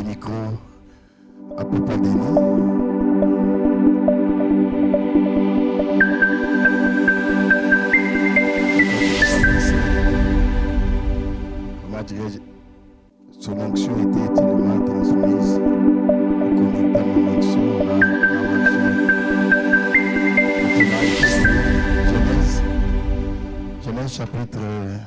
le micro à Papa Denis. Comment dirais-je, son onction était tellement transmise. Connectant mon onction, on a marché. Genèse chapitre 2.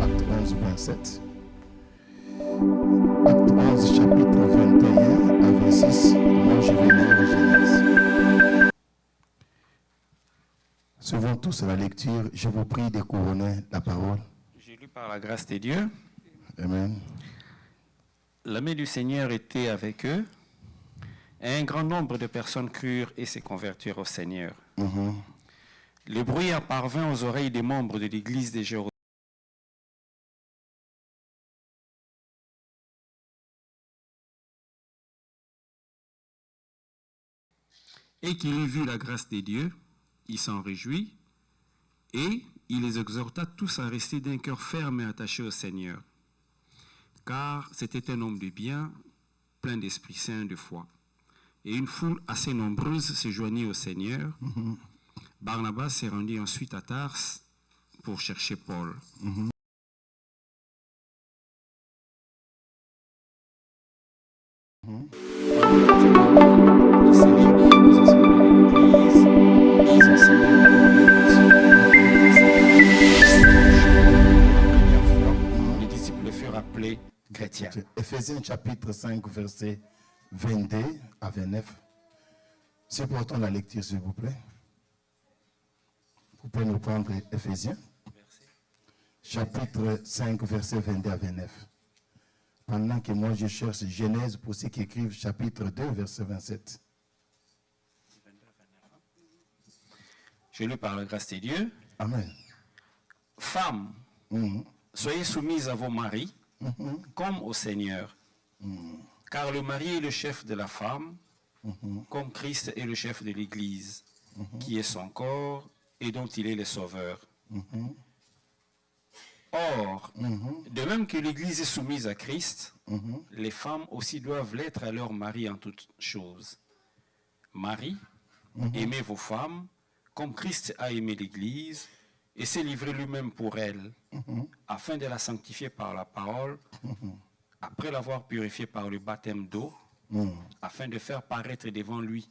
Acte 11, 27. Acte 11, chapitre 21 à 26. Moi, je vais lire Genèse. Suivons tous la lecture. Je vous prie de couronner la parole. J'ai lu par la grâce de Dieu. Amen. La main du Seigneur était avec eux. Et un grand nombre de personnes crurent et se convertirent au Seigneur. Le bruit parvint aux oreilles des membres de l'église de Jérusalem. Et qu'il eut vu la grâce de Dieu, il s'en réjouit, et il les exhorta tous à rester d'un cœur ferme et attaché au Seigneur. Car c'était un homme de bien, plein d'Esprit Saint, de foi. Et une foule assez nombreuse se joignit au Seigneur. Barnabas s'est rendu ensuite à Tars pour chercher Paul. Les disciples furent appelés chrétiens. Éphésiens chapitre 5, verset 22 à 29. Supportons la lecture, s'il vous plaît. Vous pouvez nous prendre Éphésiens, chapitre 5, verset 22 à 29. Pendant que moi je cherche Genèse pour ceux qui écrivent chapitre 2, verset 27. Je lu par la grâce de Dieu. Amen. Femmes, soyez soumises à vos maris, comme au Seigneur. Car le mari est le chef de la femme, comme Christ est le chef de l'Église, qui est son corps et dont il est le sauveur. Or, de même que l'Église est soumise à Christ, les femmes aussi doivent l'être à leur mari en toutes choses. Marie, aimez vos femmes, comme Christ a aimé l'Église, et s'est livré lui-même pour elle, afin de la sanctifier par la parole, après l'avoir purifiée par le baptême d'eau, afin de faire paraître devant lui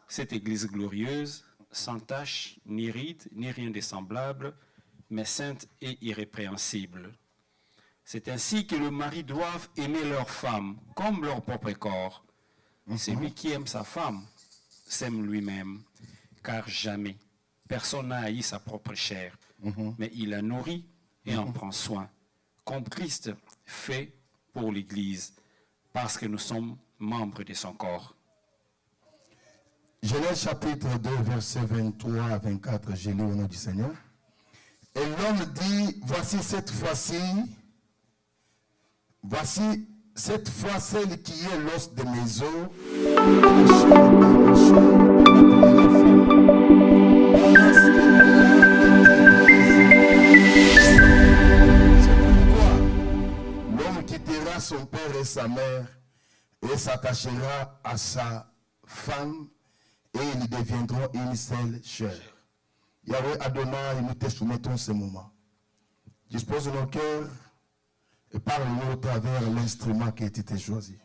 cette Église glorieuse, sans tache, ni ride, ni rien de semblable, mais sainte et irrépréhensible. C'est ainsi que le mari doivent aimer leur femme comme leur propre corps. Celui qui aime sa femme s'aime lui-même, car jamais personne n'a haï sa propre chair, mais il la nourrit et en prend soin, comme Christ fait pour l'Église, parce que nous sommes membres de son corps. Genèse chapitre 2, verset 23 à 24, j'ai lu au nom du Seigneur. Et l'homme dit, voici cette fois celle qui est l'os de mes os, C'est pourquoi l'homme quittera son père et sa mère et s'attachera à sa femme et ils deviendront une seule chair. Yahweh Adonai, nous te soumettons ce moment. Dispose nos cœurs et parle-nous au travers l'instrument qui a été choisi.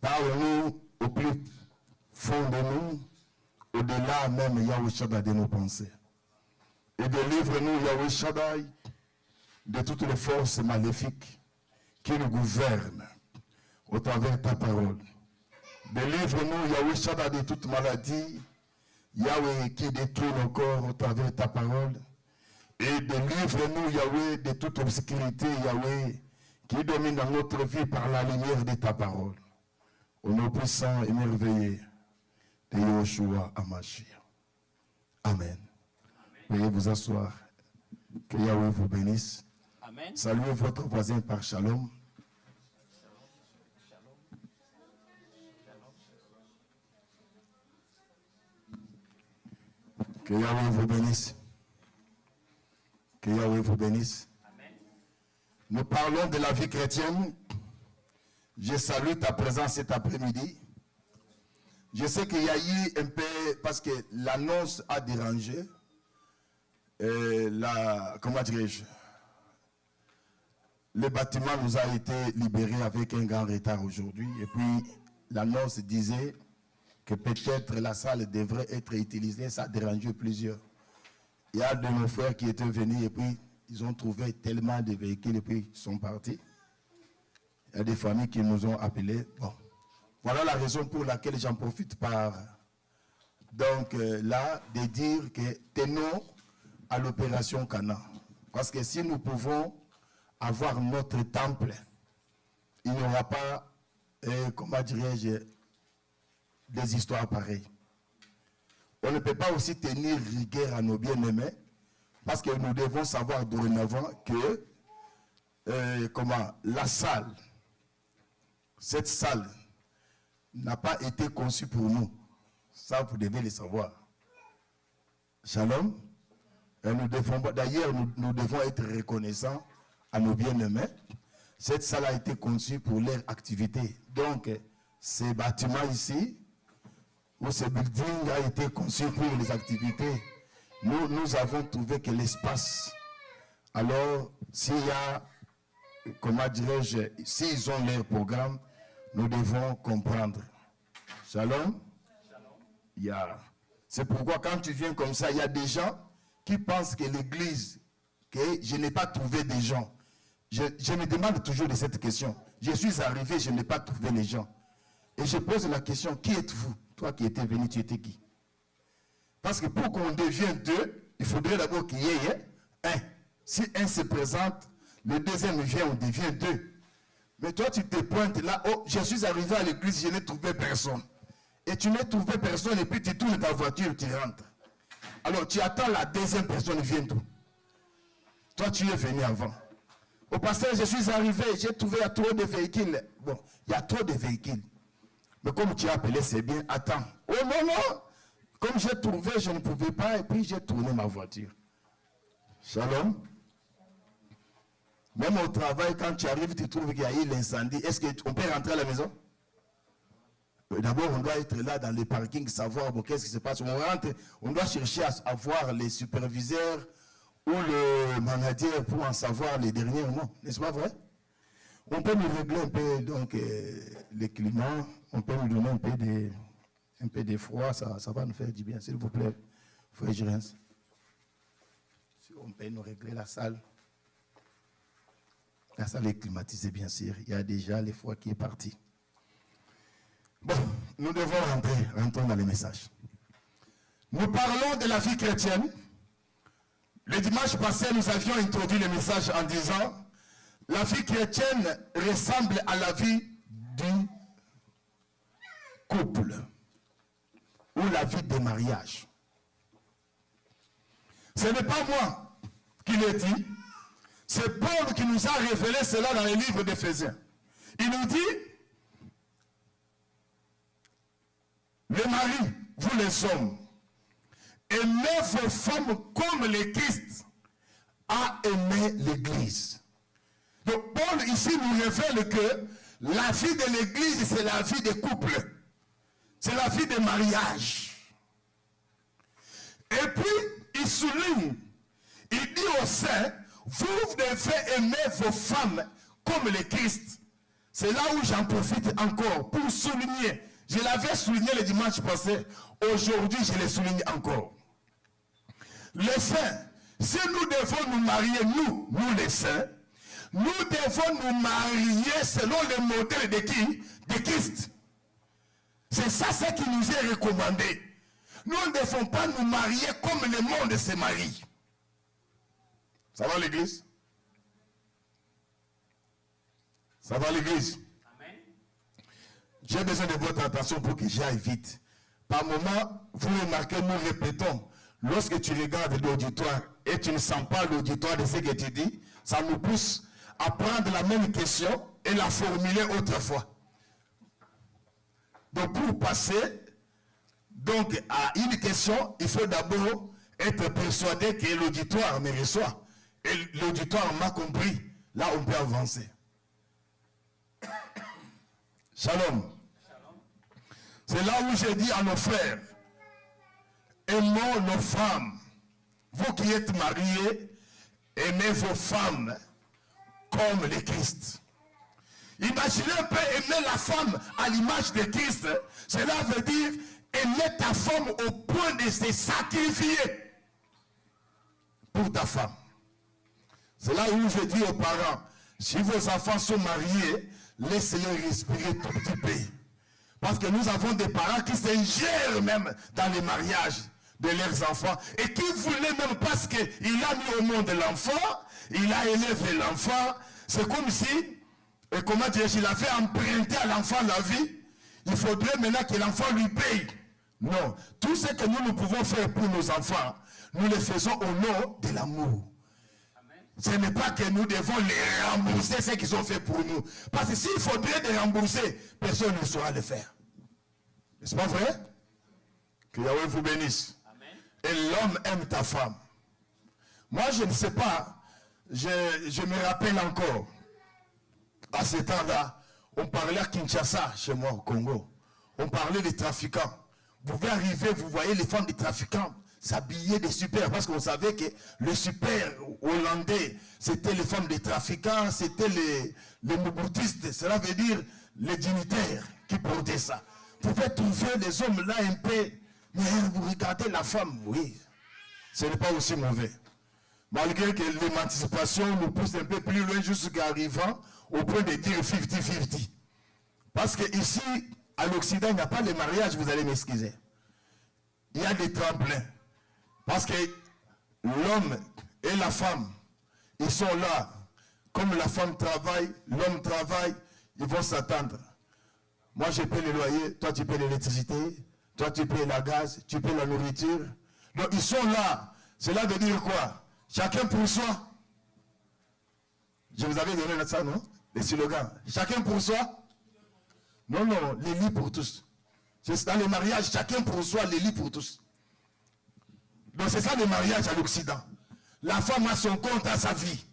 Parle-nous au plus fond de nous, au-delà même Yahweh Shaddai de nos pensées. Et délivre-nous Yahweh Shaddai de toutes les forces maléfiques qui nous gouvernent au travers de ta parole. Délivre-nous Yahweh Shaddai de toute maladie, Yahweh qui détruit nos corps au travers de ta parole. Et délivre-nous, Yahweh, de toute obscurité, Yahweh, qui domine dans notre vie par la lumière de ta parole. Au nom puissant et merveilleux de Yeshua Hamashiach. Amen. Veuillez vous asseoir. Que Yahweh vous bénisse. Amen. Saluez votre voisin par shalom. Que Yahweh vous bénisse. Que Yahweh vous bénisse. Amen. Nous parlons de la vie chrétienne. Je salue ta présence cet après-midi. Je sais qu'il y a eu un peu, parce que l'annonce a dérangé. Comment dirais-je? Le bâtiment nous a été libéré avec un grand retard aujourd'hui. Et puis, l'annonce disait que peut-être la salle devrait être utilisée. Ça a dérangé plusieurs. Il y a de nos frères qui étaient venus et puis ils ont trouvé tellement de véhicules et puis ils sont partis. Il y a des familles qui nous ont appelés. Bon, voilà la raison pour laquelle j'en profite là de dire que tenons à l'opération Cana. Parce que si nous pouvons avoir notre temple, il n'y aura pas, comment dirais-je, des histoires pareilles. On ne peut pas aussi tenir rigueur à nos bien-aimés, parce que nous devons savoir dorénavant que la salle, cette salle n'a pas été conçue pour nous. Ça, vous devez le savoir. Shalom. D'ailleurs, nous devons être reconnaissants à nos bien-aimés. Cette salle a été conçue pour leur activité. Donc, ces bâtiments ici, où ce building a été conçu pour les activités, nous avons trouvé que l'espace, alors s'il y a, comment dirais-je, s'ils ont leur programme, nous devons comprendre. Shalom. C'est pourquoi quand tu viens comme ça, il y a des gens qui pensent que l'église, que je n'ai pas trouvé des gens. Je me demande toujours de cette question. Je suis arrivé, je n'ai pas trouvé les gens. Et je pose la question, qui êtes-vous? Toi qui étais venu, tu étais qui? Parce que pour qu'on devienne deux, il faudrait d'abord qu'il y ait un. Si un se présente, le deuxième vient, on devient deux. Mais toi, tu te pointes là, oh, je suis arrivé à l'église, je n'ai trouvé personne. Et tu n'as trouvé personne, et puis tu tournes ta voiture, tu rentres. Alors, tu attends la deuxième personne, vient tout. Toi, tu es venu avant. Au pasteur, je suis arrivé, j'ai trouvé trop de véhicules. Bon, il y a trop de véhicules. Mais comme tu as appelé, c'est bien, attends. Oh non, non. Comme j'ai trouvé, je ne pouvais pas, et puis j'ai tourné ma voiture. Shalom. Même au travail, quand tu arrives, tu trouves qu'il y a eu l'incendie. Est-ce qu'on peut rentrer à la maison? D'abord, on doit être là dans les parkings, savoir bon, qu'est-ce qui se passe. On rentre, on doit chercher à voir les superviseurs ou le manager pour en savoir les derniers mots. N'est-ce pas vrai? On peut nous régler un peu donc, le climat, on peut nous donner un peu de froid, ça va nous faire du bien. S'il vous plaît, frère Gérens. Si on peut nous régler la salle. La salle est climatisée, bien sûr. Il y a déjà le froid qui est parti. Bon, nous devons rentrons dans les messages. Nous parlons de la vie chrétienne. Le dimanche passé, nous avions introduit le message en disant la vie chrétienne ressemble à la vie du couple ou la vie de mariage. Ce n'est pas moi qui l'ai dit, c'est Paul qui nous a révélé cela dans le livre d'Éphésiens. Il nous dit, les maris, vous les hommes, aimez vos femmes comme le Christ a aimé l'Église. Donc Paul ici nous révèle que la vie de l'Église, c'est la vie des couples. C'est la vie des mariages. Et puis, il souligne, il dit aux saints, vous devez aimer vos femmes comme le Christ. C'est là où j'en profite encore pour souligner. Je l'avais souligné le dimanche passé. Aujourd'hui, je le souligne encore. Les saints, si nous devons nous marier, nous les saints, nous devons nous marier selon le modèle de qui? De Christ. C'est ça ce qui nous est recommandé. Nous ne devons pas nous marier comme le monde se marie. Ça va l'église? Ça va l'église? Amen. J'ai besoin de votre attention pour que j'aille vite. Par moment, vous remarquez, nous répétons, lorsque tu regardes l'auditoire et tu ne sens pas l'auditoire de ce que tu dis, ça nous pousse à prendre la même question et la formuler autrefois. Donc pour passer donc, à une question, il faut d'abord être persuadé que l'auditoire me reçoit. Et l'auditoire m'a compris. Là, on peut avancer. Shalom. C'est là où j'ai dit à nos frères, aimons nos femmes. Vous qui êtes mariés, aimez vos femmes comme le Christ. Imaginez un peu aimer la femme à l'image de Christ. Cela veut dire aimer ta femme au point de se sacrifier pour ta femme. C'est là où je dis aux parents, si vos enfants sont mariés, laissez-les respirer tout petit peu. Parce que nous avons des parents qui s'ingèrent même dans les mariages de leurs enfants et qui voulaient même parce qu'il a mis au monde l'enfant, il a élevé l'enfant. C'est comme si, comment dire, il a fait emprunter à l'enfant la vie. Il faudrait maintenant que l'enfant lui paye. Non, tout ce que nous pouvons faire pour nos enfants, nous le faisons au nom de l'amour. Ce n'est pas que nous devons les rembourser ce qu'ils ont fait pour nous. Parce que s'il faudrait les rembourser, personne ne saura le faire. N'est-ce pas vrai? Que Yahweh vous bénisse. Amen. Et l'homme aime ta femme. Moi, je ne sais pas. Je me rappelle encore. À ce temps-là, on parlait à Kinshasa, chez moi, au Congo. On parlait des trafiquants. Vous pouvez arriver, vous voyez les femmes des trafiquants s'habiller des super, parce qu'on savait que le super hollandais, c'était les femmes des trafiquants, c'était les moboutistes, cela veut dire les dignitaires qui portaient ça. Vous pouvez trouver des hommes là un peu, mais vous regardez la femme, oui, ce n'est pas aussi mauvais. Malgré que l'émancipation nous pousse un peu plus loin jusqu'à arrivant au point de dire 50-50. Parce que ici, à l'Occident, il n'y a pas de mariage, vous allez m'excuser. Il y a des tremplins. Parce que l'homme et la femme, ils sont là. Comme la femme travaille, l'homme travaille, ils vont s'attendre. Moi, je paie le loyer, toi, tu paies l'électricité, toi, tu paies la gaz, tu paies la nourriture. Donc, ils sont là. Cela veut dire quoi? Chacun pour soi. Je vous avais donné ça, non? Les slogans. Chacun pour soi. Non, non, les lits pour tous. C'est dans les mariages, chacun pour soi, les lits pour tous. Donc c'est ça le mariage à l'Occident. La femme a son compte, à sa vie.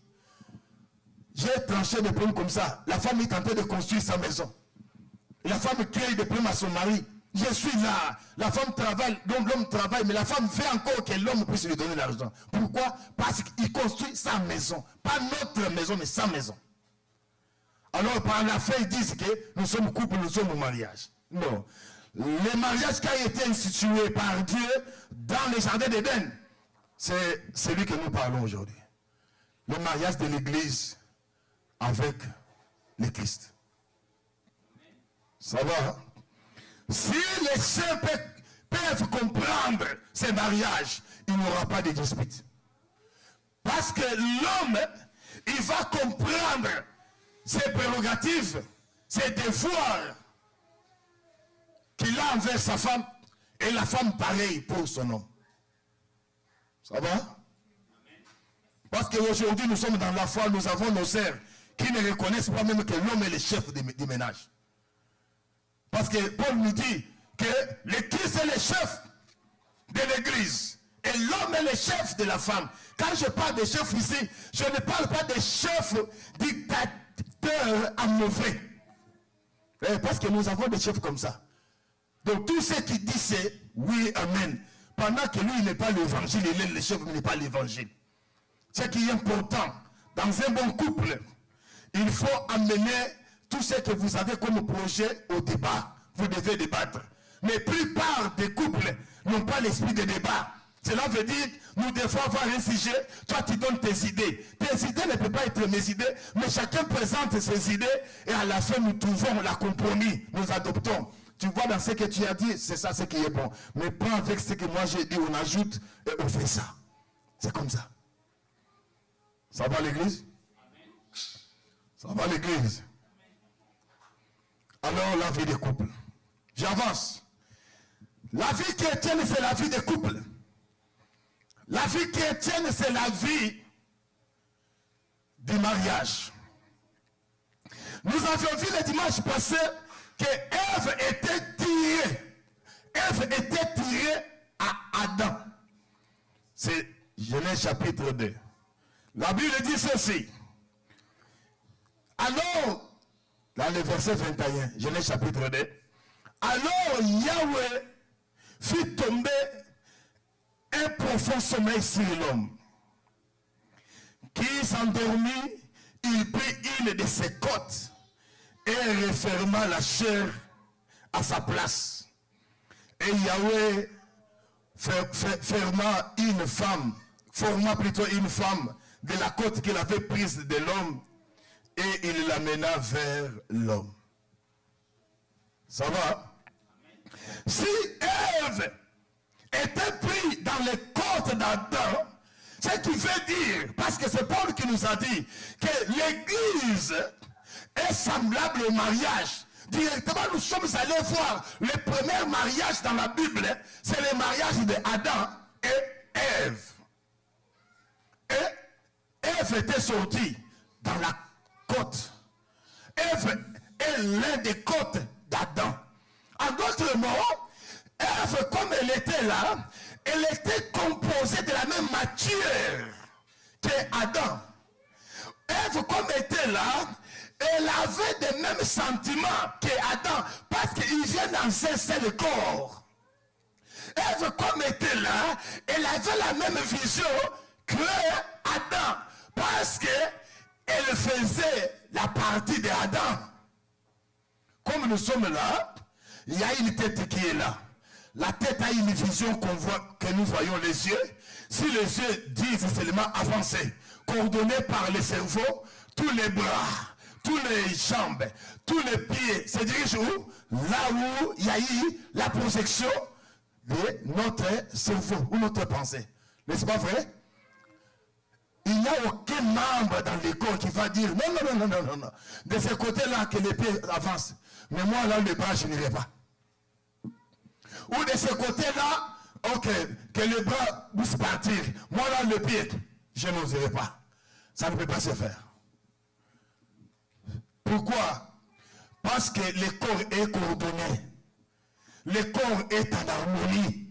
J'ai tranché des problèmes comme ça. La femme est en train de construire sa maison. La femme crée des problèmes à son mari. Je suis là. La femme travaille, donc l'homme travaille, mais la femme veut encore que l'homme puisse lui donner l'argent. Pourquoi? Parce qu'il construit sa maison. Pas notre maison, mais sa maison. Alors par la fin, ils disent que nous sommes couple, nous sommes au mariage. Non. Le mariage qui a été institué par Dieu dans les jardins d'Éden, c'est celui que nous parlons aujourd'hui. Le mariage de l'Église avec le Christ. Ça va? Hein? Si les saints peuvent comprendre ces mariages, il n'y aura pas de dispute. Parce que l'homme, il va comprendre ses prérogatives, ses devoirs qu'il a envers sa femme, et la femme pareil pour son homme. Ça va? Parce qu'aujourd'hui nous sommes dans la foi, nous avons nos sœurs qui ne reconnaissent pas même que l'homme est le chef du ménage. Parce que Paul nous dit que le Christ est le chef de l'église et l'homme est le chef de la femme. Quand je parle de chef ici, je ne parle pas de chef dictateur à mauvais. Parce que nous avons des chefs comme ça. Donc tout ce qu'il dit c'est oui, amen. Pendant que lui il n'est pas l'évangile, il est le chef, mais il n'est pas l'évangile. Ce qui est important, dans un bon couple, il faut amener tout ce que vous avez comme projet au débat. Vous devez débattre. Mais la plupart des couples n'ont pas l'esprit de débat. Cela veut dire nous devons avoir un sujet, toi tu donnes tes idées. Tes idées ne peuvent pas être mes idées, mais chacun présente ses idées et à la fin nous trouvons la compromis, nous adoptons. Tu vois dans ce que tu as dit, c'est ça ce qui est bon. Mais pas avec ce que moi j'ai dit, on ajoute et on fait ça. C'est comme ça. Ça va l'église? Ça va l'église? Alors la vie des couples. J'avance. La vie chrétienne, c'est la vie des couples. La vie chrétienne, c'est la vie du mariage. Nous avions vu le dimanche passé que Ève était tirée. Ève était tirée à Adam. C'est Genèse chapitre 2. La Bible dit ceci. Alors, dans le verset 21, Genèse chapitre 2, alors Yahweh fit tomber un profond sommeil sur l'homme, qui s'endormit, il prit une de ses côtes et referma la chair à sa place. Et Yahweh forma plutôt une femme de la côte qu'il avait prise de l'homme et il l'amena vers l'homme. Ça va? Si Ève était prise dans les côtes d'Adam, ce qui veut dire, parce que c'est Paul qui nous a dit que l'église est semblable au mariage. Directement, nous sommes allés voir le premier mariage dans la Bible, c'est le mariage d'Adam et Ève. Et Ève était sortie dans la côte. Ève est l'un des côtes d'Adam. En d'autres mots, Ève, comme elle était là, elle était composée de la même matière qu'Adam. Ève, comme elle était là, elle avait les mêmes sentiments qu'Adam, parce qu'ils viennent dans un seul corps. Ève, comme elle était là, elle avait la même vision que Adam, parce qu'elle faisait la partie d'Adam. Comme nous sommes là, il y a une tête qui est là. La tête a une vision que nous voyons les yeux. Si les yeux disent seulement avancer, coordonnés par le cerveau, tous les bras, tous les jambes, tous les pieds se dirigent où? Là où il y a eu la projection de notre cerveau ou notre pensée. N'est-ce pas vrai? Il n'y a aucun membre dans le corps qui va dire non. De ce côté-là que les pieds avancent. Mais moi là, les bras, je n'irai pas. Ou de ce côté-là, ok, que les bras puissent partir. Moi là, le pied, je n'oserai pas. Ça ne peut pas se faire. Pourquoi? Parce que le corps est coordonné. Le corps est en harmonie.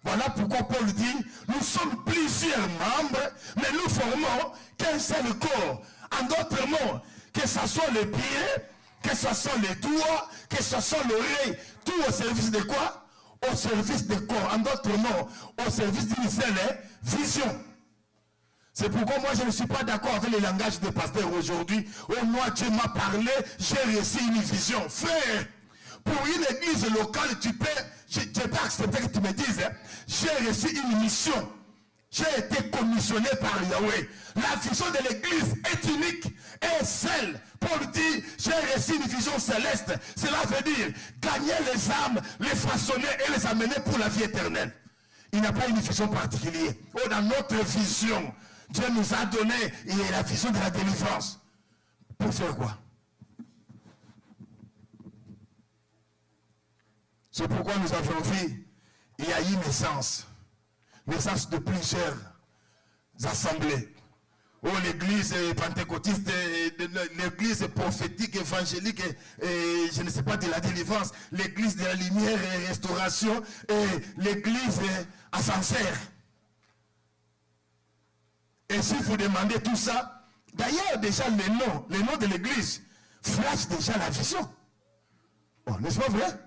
Voilà pourquoi Paul dit, nous sommes plusieurs membres, mais nous formons qu'un seul corps. En d'autres mots, que ce soit les pieds, que ce soit les doigts, que ce soit l'oreille, tout au service de quoi? Au service du corps. En d'autres mots, au service d'une seule vision. C'est pourquoi moi je ne suis pas d'accord avec le langage des pasteurs aujourd'hui. Oh, moi Dieu m'a parlé, j'ai reçu une vision. Frère, pour une église locale, je peux accepter que tu me dises, j'ai reçu une mission. J'ai été commissionné par Yahweh. La vision de l'église est unique et seule. Paul dit, j'ai reçu une vision céleste. Cela veut dire gagner les âmes, les façonner et les amener pour la vie éternelle. Il n'y a pas une vision particulière. Oh, dans notre vision, Dieu nous a donné la vision de la délivrance. Pour faire quoi? C'est pourquoi nous avons vu, il y a eu naissance de plusieurs assemblées. Oh, l'église pentecôtiste, l'église prophétique, évangélique, et je ne sais pas, de la délivrance, l'église de la lumière et restauration, et l'église ascenseur. Et si vous demandez tout ça, d'ailleurs déjà les noms de l'église flashent déjà la vision. Oh, n'est-ce pas vrai?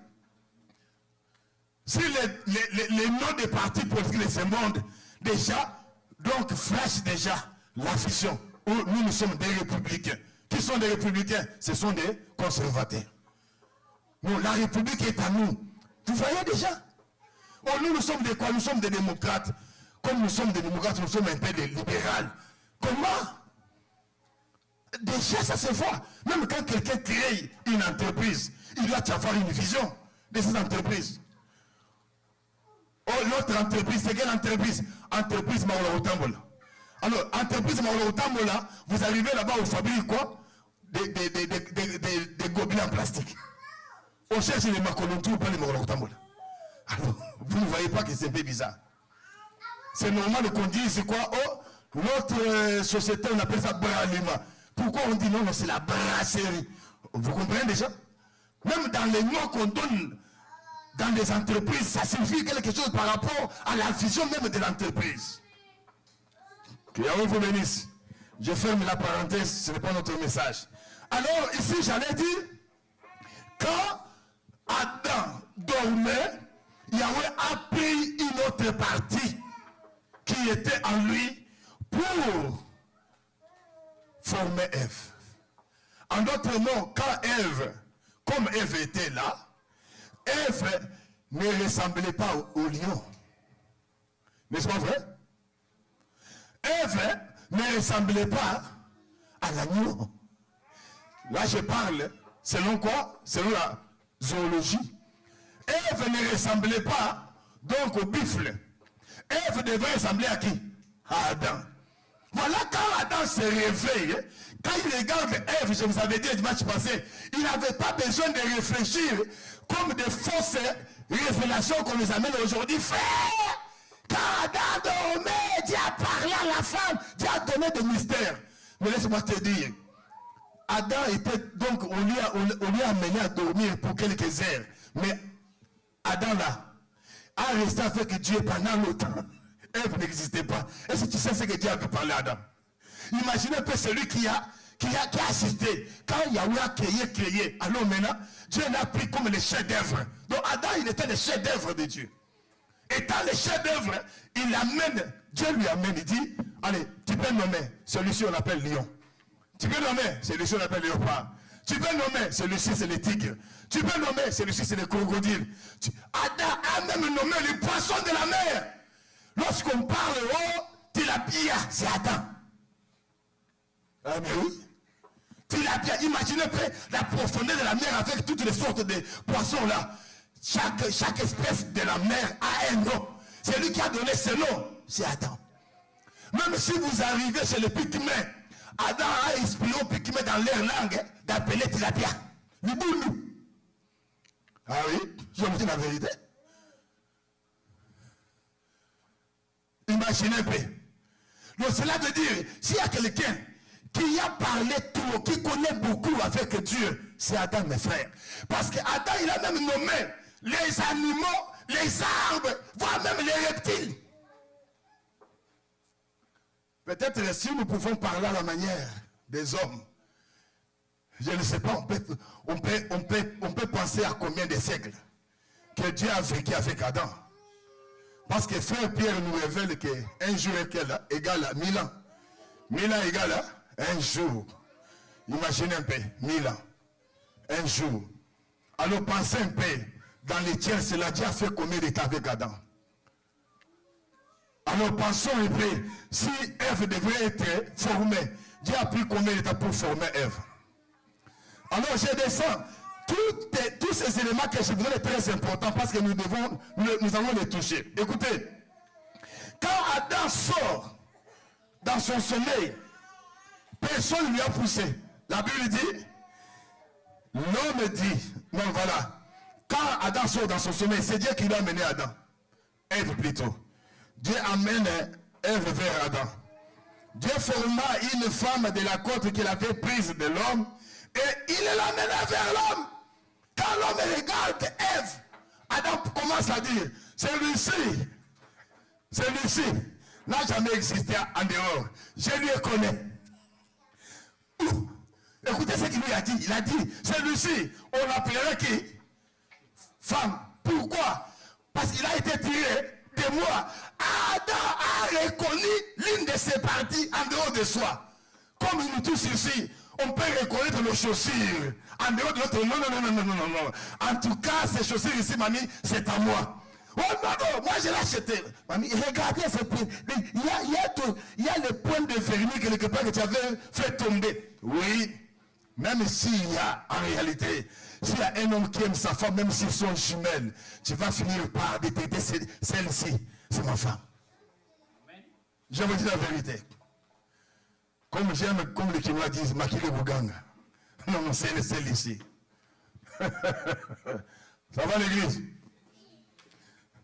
Si les noms des partis politiques de ce monde, déjà, donc flashent déjà la vision. Où nous sommes des républicains. Qui sont des républicains? Ce sont des conservateurs. Nous, la République est à nous. Vous voyez déjà? Oh, nous sommes des quoi? Nous sommes des démocrates. Comme nous sommes des démocrates, nous sommes un peu des libérales. Comment? Déjà, ça se voit. Même quand quelqu'un crée une entreprise, il doit y avoir une vision de cette entreprise. Oh, l'autre entreprise, c'est quelle entreprise? Entreprise Maola Otambola. Alors, entreprise Maola Otambola, vous arrivez là-bas, vous fabriquez quoi? Des gobelets en plastique. On cherche les Makolontou, pas les Maola Otambola. Alors, vous ne voyez pas que c'est un peu bizarre. C'est normal qu'on dise quoi? Oh, notre société, on appelle ça bralima. Pourquoi on dit non, c'est la brasserie? Vous comprenez déjà? Même dans les noms qu'on donne dans les entreprises, ça signifie quelque chose par rapport à la vision même de l'entreprise. Que Yahweh vous bénisse. Je ferme la parenthèse, ce n'est pas notre message. Alors, ici, j'allais dire, quand Adam dormait, Yahweh a pris une autre partie qui était en lui pour former Ève. En d'autres mots, quand Ève, comme Ève était là, Ève ne ressemblait pas au lion. N'est-ce pas vrai? Ève ne ressemblait pas à l'agneau. Là, je parle selon quoi? Selon la zoologie. Ève ne ressemblait pas donc au buffle. Ève devait ressembler à qui? À Adam. Voilà, quand Adam se réveille, quand il regarde Ève, je vous avais dit le dimanche passé, il n'avait pas besoin de réfléchir comme des fausses révélations qu'on nous amène aujourd'hui. Frère, quand Adam dormait, Dieu a parlé à la femme, Dieu a donné des mystères. Mais laisse-moi te dire, Adam était donc, on lui a amené à dormir pour quelques heures. Mais Adam là, a resté avec Dieu pendant longtemps. Ève n'existait pas. Est-ce que tu sais ce que Dieu avait parlé à Adam? Imaginez un peu celui qui a assisté. Quand Yahweh a créé, alors maintenant, Dieu l'a pris comme le chef-d'œuvre. Donc Adam, il était le chef-d'œuvre de Dieu. Étant le chef-d'œuvre, il amène, Dieu lui amène, il dit, allez, tu peux nommer, celui-ci on appelle lion. Tu peux nommer, celui-ci on appelle léopard. Tu peux nommer, celui-ci c'est le tigre. Tu peux nommer, celui-ci c'est le crocodile. Adam a même nommé les poissons de la mer. Lorsqu'on parle tilapia, c'est Adam. Ah mais oui. Tilapia, imaginez la profondeur de la mer avec toutes les sortes de poissons là. Chaque espèce de la mer a un nom. C'est lui qui a donné ce nom. C'est Adam. Même si vous arrivez chez les Pygmées, Adam a inspiré aux Pygmées dans leur langue d'appeler tilapia. Le boulou. Ah oui, je vous dis la vérité. Imaginez un peu. Donc cela veut dire, s'il y a quelqu'un qui a parlé tout, qui connaît beaucoup avec Dieu, c'est Adam, mes frères. Parce que Adam, il a même nommé les animaux, les arbres, voire même les reptiles. Peut-être si nous pouvons parler à la manière des hommes, je ne sais pas, on peut penser à combien de siècles que Dieu a vécu avec Adam. Parce que frère Pierre nous révèle qu'un jour égale à 1000 ans. 1000 ans égale à un jour. Imaginez un peu, 1000 ans. Un jour. Alors pensez un peu, dans les tiers, cela Dieu a fait combien de temps avec Adam? Alors pensons un peu, si Ève devrait être formée, Dieu a pris combien de temps pour former Ève? Alors je descends. Tous ces éléments que je vous donne sont très importants parce que nous allons les toucher. Écoutez, quand Adam sort dans son sommeil, personne ne lui a poussé. La Bible dit, l'homme dit, non voilà, quand Adam sort dans son sommeil, c'est Dieu qui l'a amené Adam. Ève plutôt. Dieu amène Ève vers Adam. Dieu forma une femme de la côte qu'il avait prise de l'homme et il l'amena vers l'homme. Quand l'homme regarde Ève, Adam commence à dire, celui-ci n'a jamais existé en dehors. Je lui connais. Écoutez ce qu'il lui a dit. Il a dit, celui-ci, on l'appellerait qui? Femme. Pourquoi? Parce qu'il a été tiré de moi. Adam a reconnu l'une de ses parties en dehors de soi. Comme nous tous ici, on peut reconnaître nos chaussures en dehors de notre... Non. En tout cas, ces chaussures ici, mamie, c'est à moi. Oh non, moi je l'ai acheté. Mamie, regardez ce point. Il y a le point de vernis quelque part que tu avais fait tomber. Oui, même s'il y a, en réalité, s'il y a un homme qui aime sa femme, même s'ils sont jumelles, tu vas finir par détecter celle-ci. C'est ma femme. Je vous dis la vérité. Comme j'aime, comme les Chinois disent, Makile Bouganga. Non, c'est celle ici. Ça va l'église?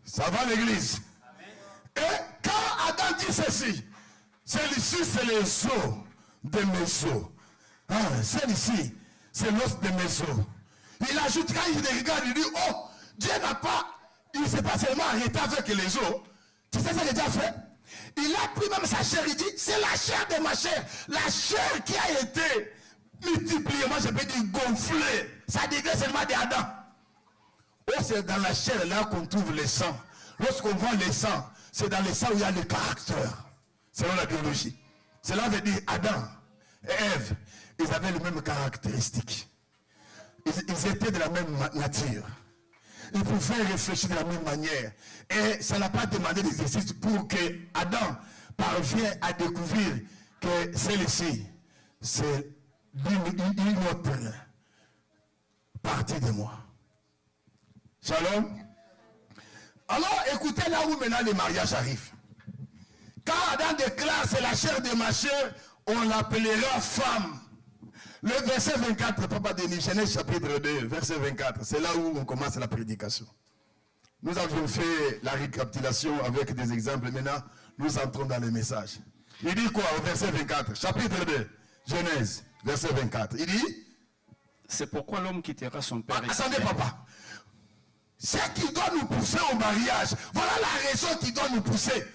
Ça va l'église? Et quand Adam dit ceci, celle-ci c'est les os de mes os. Ah, celle-ci, c'est l'os de mes os. Il ajoute, quand il regarde, il dit, oh, Dieu n'a pas, il ne s'est pas seulement arrêté avec les os. Tu sais ce que Dieu a fait? Il a pris même sa chair, il dit, c'est la chair de ma chair. La chair qui a été multipliée, moi je peux dire gonflée. Ça devient seulement d'Adam. Oh, c'est dans la chair là qu'on trouve le sang. Lorsqu'on voit le sang, c'est dans le sang où il y a le caractère, selon la biologie. Cela veut dire Adam et Ève, ils avaient les mêmes caractéristiques. Ils étaient de la même nature. Ils pouvaient réfléchir de la même manière. Et ça n'a pas demandé d'exercice pour que Adam parvienne à découvrir que celle-ci, c'est une autre partie de moi. Shalom. Alors, écoutez là où maintenant le mariage arrive. Quand Adam déclare c'est la chair de ma chair, on l'appellera femme. Le verset 24, Papa Denis, Genèse chapitre 2, verset 24, c'est là où on commence la prédication. Nous avons fait la récapitulation avec des exemples. Maintenant, nous entrons dans le message. Il dit quoi au verset 24, chapitre 2, Genèse, verset 24. Il dit, c'est pourquoi l'homme quittera son père. Attendez, papa. Ce qui doit nous pousser au mariage, voilà la raison qui doit nous pousser.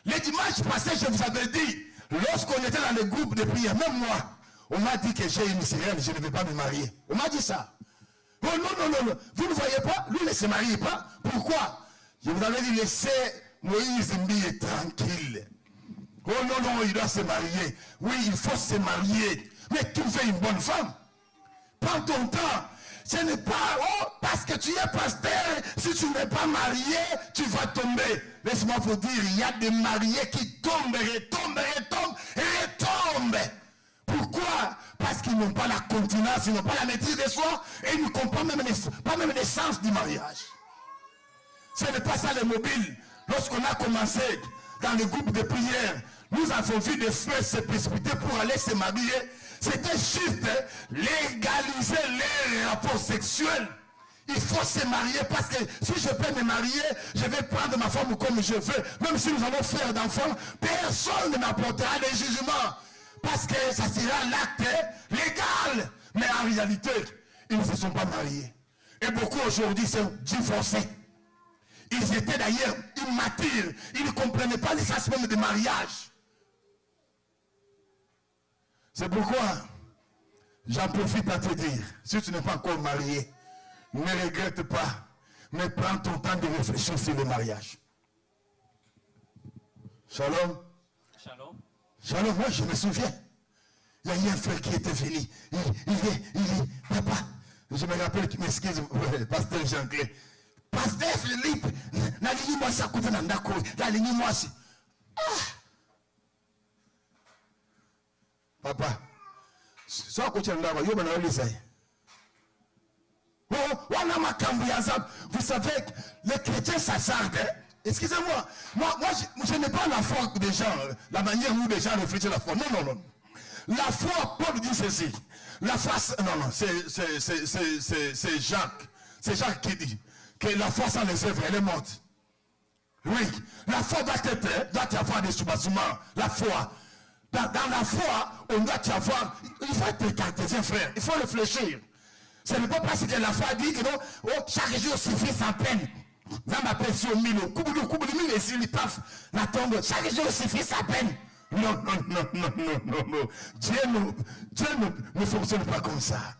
Le dimanche passé, je vous avais dit, lorsqu'on était dans le groupe de prière, même moi, on m'a dit que j'ai une sirène, je ne vais pas me marier. On m'a dit ça. Oh non. Vous ne voyez pas, lui ne se marie pas. Pourquoi? Je vous avais dit, laissez Moïse Mbi tranquille. Oh non, il doit se marier. Oui, il faut se marier. Mais tu fais une bonne femme. Prends ton temps. Ce n'est pas, parce que tu es pasteur, si tu n'es pas marié, tu vas tomber. Laisse-moi vous dire, il y a des mariés qui tombent, retombent. Pourquoi? Parce qu'ils n'ont pas la continence, ils n'ont pas la maîtrise de soi, et ils ne comprennent pas même l'essence du mariage. Ce n'est pas ça le mobile. Lorsqu'on a commencé dans le groupe de prière, nous avons vu des frères se précipiter pour aller se marier. C'était juste légaliser les rapports sexuels. Il faut se marier parce que si je peux me marier, je vais prendre ma femme comme je veux. Même si nous allons faire d'enfants, personne ne m'apportera des jugements. Parce que ça sera l'acte légal. Mais en réalité, ils ne se sont pas mariés. Et beaucoup aujourd'hui sont divorcés. Ils étaient d'ailleurs immatures. Ils ne comprenaient pas les aspects de mariage. C'est pourquoi j'en profite à te dire, si tu n'es pas encore marié, ne regrette pas, mais prends ton temps de réfléchir sur le mariage. Shalom. Shalom, moi je me souviens. Il y a eu un frère qui était venu. Il dit, papa, je me rappelle qu'il m'excuse, pasteur Jean-Claude. Pasteur Philippe, la ligne moi ça coûte dans d'accord. La ligne moi c'est. Papa, ça coûte dans d'accord. Yo bana lisa. Vous savez, les chrétiens s'assardent. Excusez-moi, moi je n'ai pas la foi des gens, la manière où les gens réfléchissent la foi. Non. La foi, Paul dit ceci. La foi, c'est Jacques. C'est Jacques qui dit que la foi sans les œuvres, elle est morte. Oui, la foi doit y avoir des soubassements. La foi. Dans la foi, on doit y avoir. Il faut être cartésien, frère. Il faut réfléchir. Ce n'est pas parce que la foi dit que non, chaque jour suffit sans peine. Dans ma pression, mille et s'il paf, la tombe, chaque jour suffit sans peine. Non. Dieu ne fonctionne pas comme ça.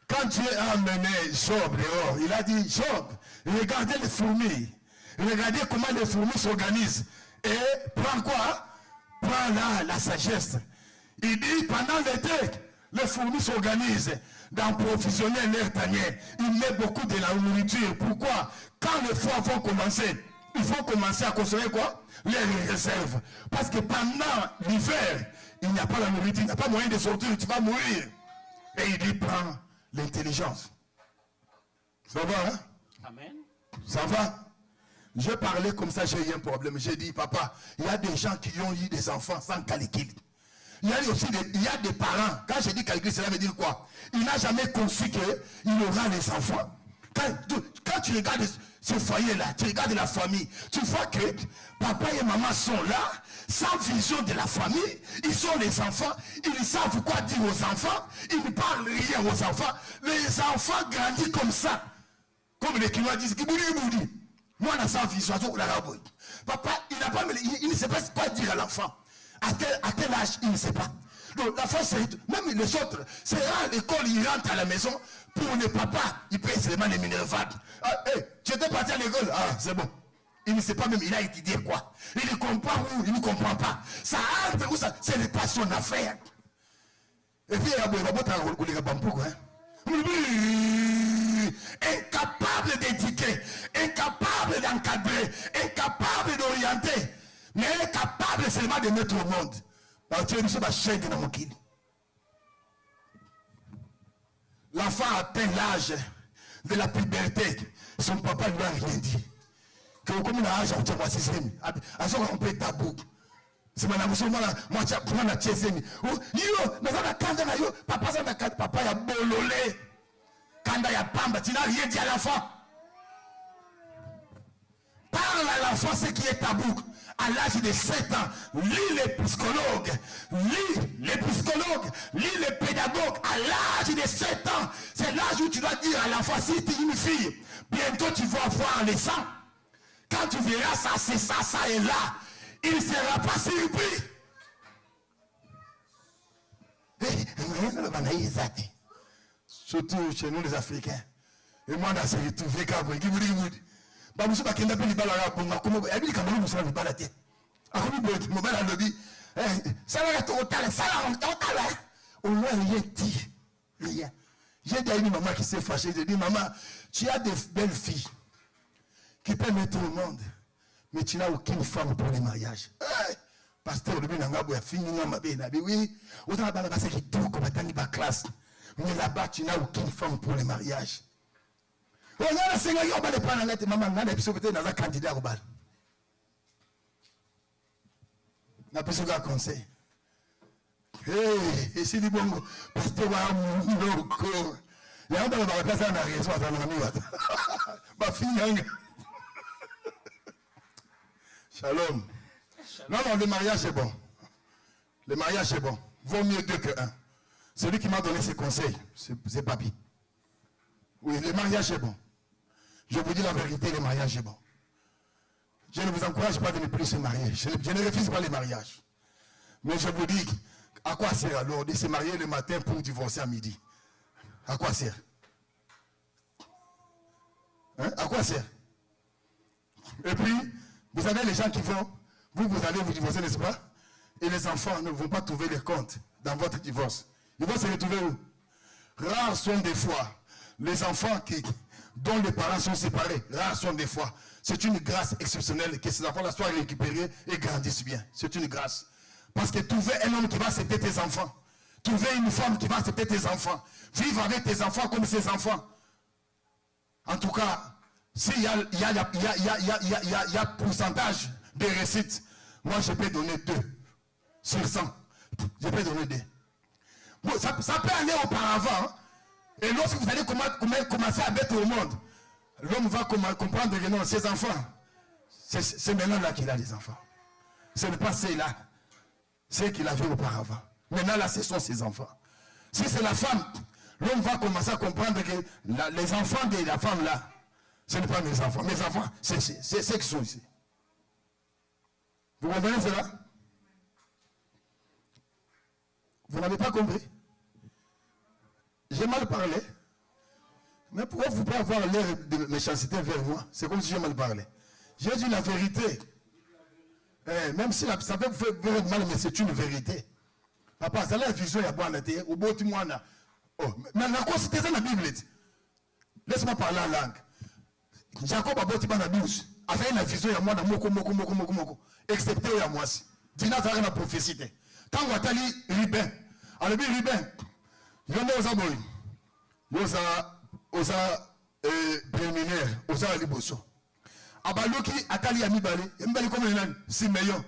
Quand Dieu a amené Job dehors, il a dit, Job, regardez les fourmis. Regardez comment les fourmis s'organisent. Et prends quoi? Prends la sagesse. Il dit, pendant l'été, les fourmis s'organisent dans provisionner leur tanière. Il met beaucoup de la nourriture. Pourquoi? Quand les foires vont commencer, il faut commencer à consommer quoi? Les réserves. Parce que pendant l'hiver, il n'y a pas la nourriture, il n'y a pas moyen de sortir, tu vas mourir. Et il dit, prends l'intelligence. Ça va, hein? Amen. Ça va? Je parlais comme ça, j'ai eu un problème. J'ai dit, papa, il y a des gens qui ont eu des enfants sans calcul. Il y a aussi des parents. Quand je dis calcul, cela veut dire quoi? Il n'a jamais conçu qu'il aura les enfants. Quand tu regardes ce foyer-là, tu regardes la famille, tu vois que papa et maman sont là, sans vision de la famille. Ils sont les enfants, ils savent quoi dire aux enfants, ils ne parlent rien aux enfants. Les enfants grandissent comme ça. Comme les Kinois disent, Kiboudi. Moi, on a ça en vision. Papa, il ne sait pas quoi dire à l'enfant. À quel âge, il ne sait pas. Donc, l'enfant, même les autres, c'est rare à l'école, ils rentrent à la maison. Pour le papa, il paye seulement les minervades. Ah, hey, tu étais parti à l'école. Ah, c'est bon. Il ne sait pas même, il a étudié quoi. Il ne comprend où, il ne comprend pas. Ça entre où ça, ce n'est pas son affaire. Et puis, il y a beaucoup incapable d'éduquer, incapable d'encadrer, incapable d'orienter, mais incapable seulement de mettre au monde. Parce que nous sommes à chaîne de mon kid. L'enfant atteint l'âge de la puberté. Son papa lui a rien dit. Que comme il a âge, on va s'y à ce qu'on peut tabou. C'est mon amour, moi, tu as pris un tchésemi. Yo, nous avons quand yo, papa, ça n'a papa, il a bololé. Quand il y a pamba, tu n'as rien dit à l'enfant. Parle à l'enfant ce qui est tabou. À l'âge de 7 ans, lis les psychologues, lis les pédagogues. À l'âge de 7 ans, c'est l'âge où tu dois dire à l'enfant, si tu es une fille, bientôt tu vas voir les sangs. Quand tu verras ça, c'est ça, ça et là, il ne sera pas surpris. Surtout chez nous les Africains. Et moi, dans ce retrouvé, on n'a rien dit. Rien. J'ai dit à une maman qui s'est fâchée, j'ai dit, maman, tu as des belles filles qui peuvent mettre au monde, mais tu n'as aucune femme pour les mariages. Pasteur, le bien a fini, oui, on a passé qui tout comme à classe. Mais là-bas, tu n'as aucune femme pour les mariages. On a la Seigneur, on va le prendre en lettre, maman, on a des peut-être dans un candidat au bal. On a plus de conseil. Et si du bon, pasteur, on a mon corps. Il y a un peu de place à la raison, à la nuit. Ma fille, Shalom. Non, le mariage est bon. Le mariage est bon. Vaut mieux deux que un. Celui qui m'a donné ces conseils, c'est Papi. Oui, le mariage est bon. Je vous dis la vérité, le mariage est bon. Je ne vous encourage pas de ne plus se marier. Je ne refuse pas les mariages. Mais je vous dis, à quoi sert alors de se marier le matin pour divorcer à midi? À quoi sert? Hein? À quoi sert? Et puis, vous savez, les gens qui vont, vous allez vous divorcer, n'est-ce pas? Et les enfants ne vont pas trouver les comptes dans votre divorce. Ils vont se retrouver où? Rares sont des fois les enfants dont les parents sont séparés. Rares sont des fois. C'est une grâce exceptionnelle que ces enfants-là soient récupérés et grandissent bien. C'est une grâce. Parce que trouver un homme qui va accepter tes enfants, trouver une femme qui va accepter tes enfants, vivre avec tes enfants comme ses enfants. En tout cas, s'il y a pourcentage de réussite, moi je peux donner 2 sur 100. Je peux donner 2. Bon, ça peut aller auparavant. Et lorsque vous allez commencer à mettre au monde, l'homme va comprendre que non, ses enfants, c'est maintenant là qu'il a des enfants. Ce n'est pas ceux-là, ceux qu'il avait auparavant. Maintenant là, ce sont ses enfants. Si c'est la femme, l'homme va commencer à comprendre que les enfants de la femme là, ce n'est pas mes enfants. Mes enfants, c'est ceux qui sont ici. Vous comprenez cela? Vous n'avez pas compris? J'ai mal parlé. Mais pourquoi vous pouvez avoir l'air de méchanceté vers moi? C'est comme si j'ai mal parlé. J'ai dit la vérité. Même si ça peut vous faire mal, mais c'est une vérité. Papa, c'est la vision ya bwana te au boti mwana. Oh, mais na quoi c'était ça la Bible? Laisse-moi parler en langue. Jacob a boti bana 12. A fait une vision ya mwana moko. Excepté ya mwasi. Dina ça na prophétie. Quand watali Ruben. Alors bien Ruben. Yono ozaboy. Oza préliminaire, oza liboso. Abaloki atali ya mibale. Mbali comme nani? Simeon.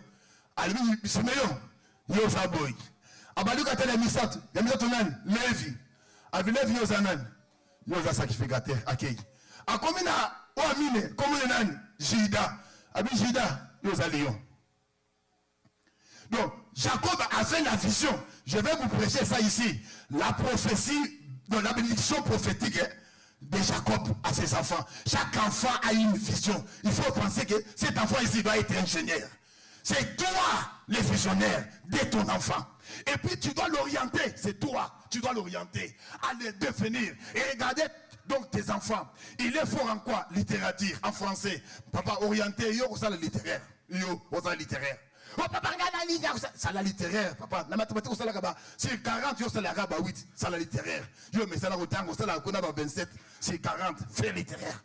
Albi Simeon. Yoza boy. Abaloki atali ya Misato. Ya Misato nani? Levi. Abi Levi yoza nani? Yoza sacrificateur akei. Akomina oamine comme nani? Jida. Abi Jida yoza lion. Donc Jacob a fait la vision. Je vais vous prêcher ça ici. La prophétie, dans la bénédiction prophétique, de Jacob à ses enfants. Chaque enfant a une vision. Il faut penser que cet enfant ici doit être ingénieur. C'est toi le visionnaire de ton enfant. Et puis tu dois l'orienter. C'est toi. Tu dois l'orienter à le devenir. Et regardez donc tes enfants. Il est fort en quoi? Littérature, en français. Papa, orienté, yo, ça le littéraire. Yo, ça le littéraire. Oh, papa, regarde la ligne, ça la littéraire, papa. La mathématique, ça la gaba. C'est 40, yo, ça la gaba 8, ça la littéraire. Yo, mais ça la rotango, ça la kona 27, c'est 40, fait littéraire.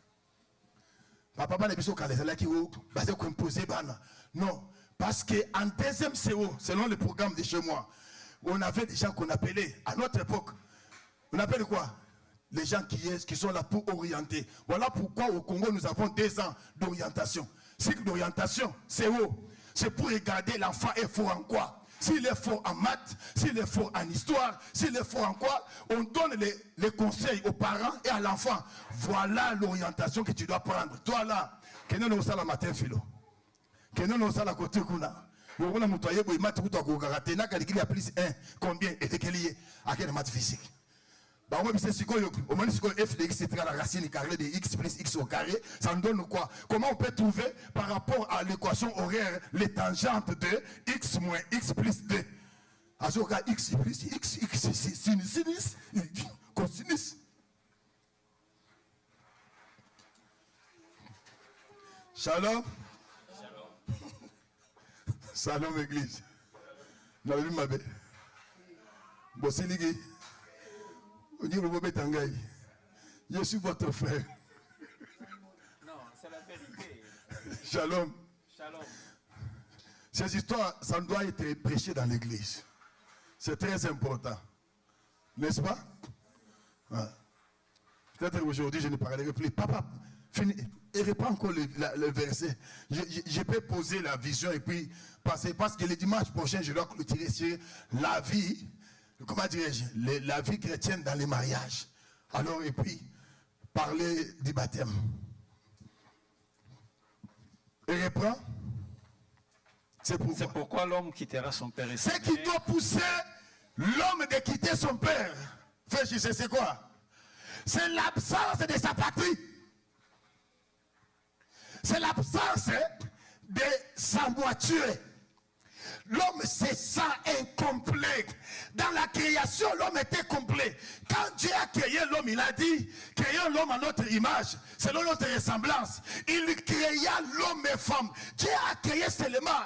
Papa, pas les bisous quand les élèves qui ont basé composé, non. Parce qu'en deuxième CO, selon le programme de chez moi, on avait des gens qu'on appelait, à notre époque, on appelle quoi? Les gens qui sont là pour orienter. Voilà pourquoi au Congo, nous avons 2 ans d'orientation. Cycle d'orientation, CO. C'est pour regarder l'enfant est fort en quoi. S'il est fort en maths, s'il est fort en histoire, s'il est fort en quoi, on donne les conseils aux parents et à l'enfant. Voilà l'orientation que tu dois prendre. Toi là, que nous nous la matin philo. Que nous nous la côté kuna. On a montoyé pour maths tout à coup karaté. N'a qu'à dire plus 1 combien est équilibré à quelle maths physique. Bah, on c'est ce au moins f de x c'est la racine carrée de x plus x au carré, ça nous donne quoi? Comment on peut trouver par rapport à l'équation horaire les tangentes de x moins x plus 2? Azoka x plus x, sinus, cosinus. Shalom. Shalom église. Vous avez vu ma belle? Bossiligi. Je suis votre frère. Non, c'est la vérité. Shalom. Shalom. Ces histoires, ça doit être prêché dans l'église. C'est très important. N'est-ce pas? Ouais. Peut-être aujourd'hui, je ne parlerai plus. Papa, et reprends encore le verset. Je peux poser la vision et puis passer. Parce que le dimanche prochain, je dois clôturer sur la vie. Comment dirais-je, la vie chrétienne dans les mariages. Alors, et puis, parler du baptême. Et reprend. C'est pourquoi l'homme quittera son père et sa mère. Ce qui doit pousser l'homme de quitter son père. Frère, je sais c'est quoi? C'est l'absence de sa patrie. C'est l'absence de sa voiture. L'homme se sent incomplet. Dans la création, l'homme était complet. Quand Dieu a créé l'homme, il a dit, créons l'homme à notre image, selon notre ressemblance. Il créa l'homme et femme. Dieu a créé seulement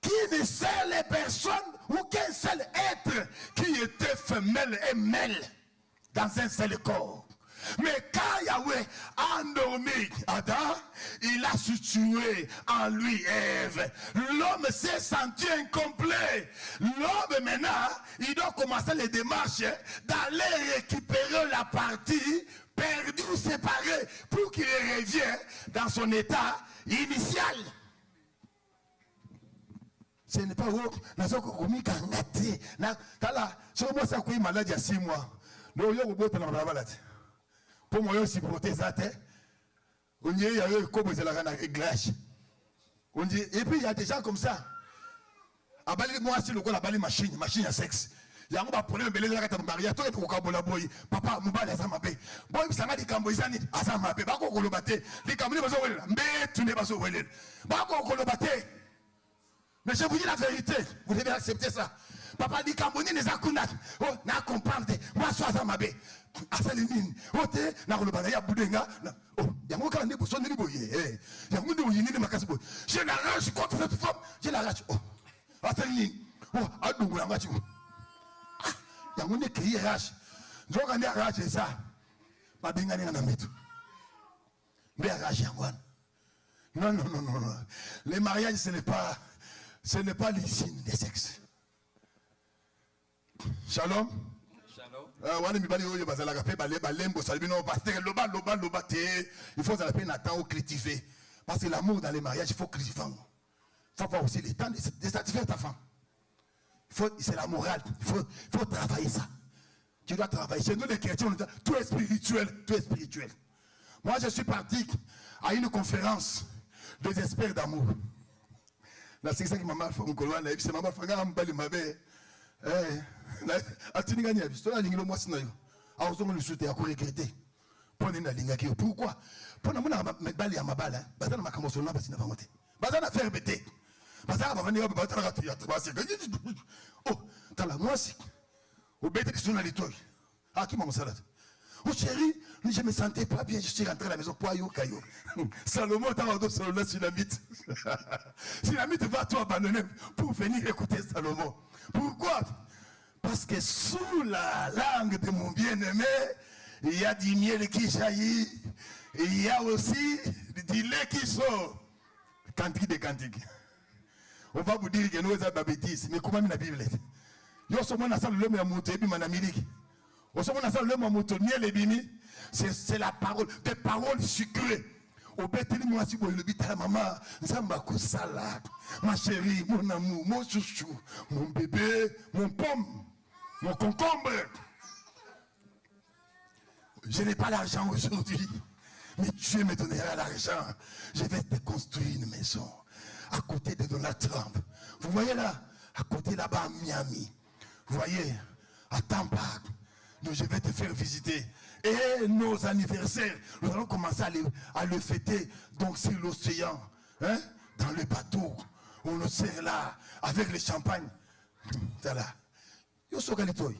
qu'une seule personne ou qu'un seul être qui était femelle et mâle dans un seul corps. Mais quand Yahweh a endormi Adam, il a situé en lui Ève. L'homme s'est senti incomplet. L'homme maintenant, il doit commencer les démarches d'aller récupérer la partie perdue ou séparée pour qu'il revienne dans son état initial. Ce n'est pas où nous avons mis qu'un gâté. Si on a une maladie à 6 mois, nous avons la maladie. Pour moi, aussi porter ça, on dit, il y a eu comme la réglage. On dit, et puis il y a des gens comme ça. À Bali, moi, c'est le coup, la Bali machine à sexe. Il y a un problème, mais les gens qui ont marié, toi, tu as boy, papa, mouba, les amabé. Boy, ça m'a dit Camboisani, Azamabé, Bako Kolobate, les Camerounais, mais tu n'es pas au Wellen. Bako Kolobate. Mais je vous dis la vérité, vous devez accepter ça. Papa dit Camerounais, les Akunat, oh, n'a comprendre, moi, je suis Azamabé. Asalinine, ote na kolobana ya budenga, oh, yango kala ne boso ne boye, yango ne oyini ne makasi boye. Je la rage contre cette femme, je la rage. Oh, asalinine, oh, adungu yanga chi. Ah, yango ne créé rage. Nzoka ne rage ça. Ba benga ne na metu. Mais rage yango. Non. Les mariages ce n'est pas l'usine des sexes. Shalom. Il faut cultiver. Parce que l'amour dans les mariages, il faut cultiver. Il faut avoir aussi le temps de satisfaire ta femme. C'est la morale. Il faut travailler ça. Tu dois travailler. Chez nous, les chrétiens, tout est spirituel. Moi, je suis parti à une conférence des experts d'amour. C'est ça qui m'a fait mon colonne. C'est maman Fanga Mbaye. Atiningani a visto la lingilo moi sinayo. Aozo le souté à regretter. Pourquoi? Pour nous, medali ya mabala, bazana makambo na basina bangote. Bazana faire bêter. Bazana bavani ba batala ya tabasi. Oh, tala moi si. Au bête qui sont dans les toits. Ah, qui m'a mon salade? Oh chérie, je me sentais pas bien, je suis rentré à la maison pour Ayo. Salomon t'a rendu Salomon Sinamite. Sinamite va tout abandonner pour venir écouter Salomon. Pourquoi? Parce que sous la langue de mon bien-aimé, il y a du miel qui jaillit. Et il y a aussi du lait qui sort. Cantique de cantique. On va vous dire que nous avons des bêtises. Mais comment la Bible est? Yo sommes dans la salle de l'homme et à monter, puis mon Amérique. Au sommet de la salle de l'homme à monter, miel et bimi. C'est la parole, des paroles sucrées. Au bêtili, moi, si vous le dites à la maman, Zambako salade, ma chérie, mon amour, mon chouchou, mon bébé, mon pomme, mon concombre. Je n'ai pas l'argent aujourd'hui, mais Dieu me donnera l'argent. Je vais te construire une maison à côté de Donald Trump. Vous voyez là, à côté là-bas à Miami. Vous voyez, à Tampa. Donc je vais te faire visiter. Et nos anniversaires, nous allons commencer à le fêter donc sur l'océan, hein, dans le bateau. On le sert là, avec le champagne. Voilà. Yo so galitoy.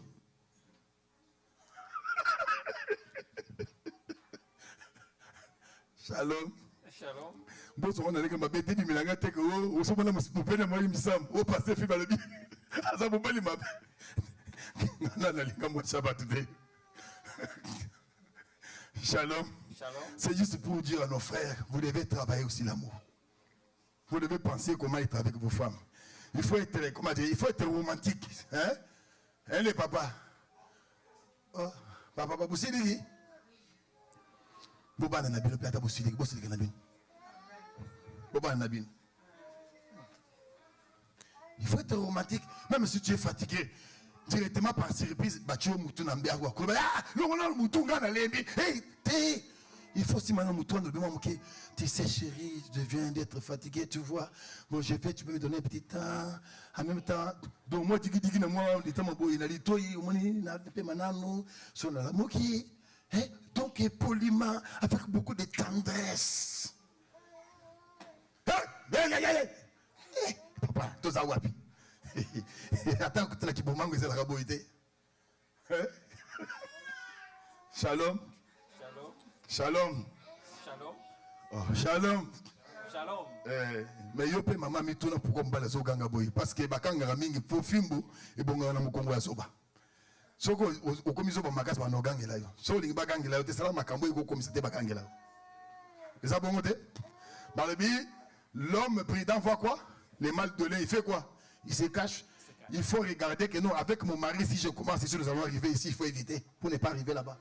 Shalom. Shalom. Bon, on a dit que ma bête dit milanga tek o so mona mo pena mo misam o passer fi balobi. Asa mo bali ma. Nana linga mo Shabbat today. Shalom. Shalom. C'est juste pour dire à nos frères, vous devez travailler aussi l'amour. Vous devez penser comment être avec vos femmes. Il faut être, comment dire, il faut être romantique. Hein? Hein, les papas? Oh, papa, vous savez, vous avez un habit, vous savez, vous savez, vous avez un habit. Il faut être romantique, même si tu es fatigué. Directement par surprise, il faut si maintenant tu sais chérie, je viens d'être fatigué, tu vois. Bon, je vais, tu peux me donner un petit temps. En même temps, donc moi, donc poliment, avec beaucoup de tendresse. Papa, tous à wapi. Attends que tu as dit bon mangue c'est la raboité. Shalom. Shalom. Shalom. Oh, shalom. Shalom. Mais yo pe maman mi tuna pour combattre zo ganga boy parce que bakanga mingi pour fimbo et bonga na mukongo ya soba. Soko okomizo ba makasi ba no gangela yo. So lingi ba gangela yo te sala makambo iko komisa te ba gangela. Les abongote. Balebi l'homme prudent voit quoi? Les mâles de lait, il fait quoi? Il se cache. Il faut regarder que non, avec mon mari, si je commence ici, nous allons arriver ici, il faut éviter pour ne pas arriver là-bas.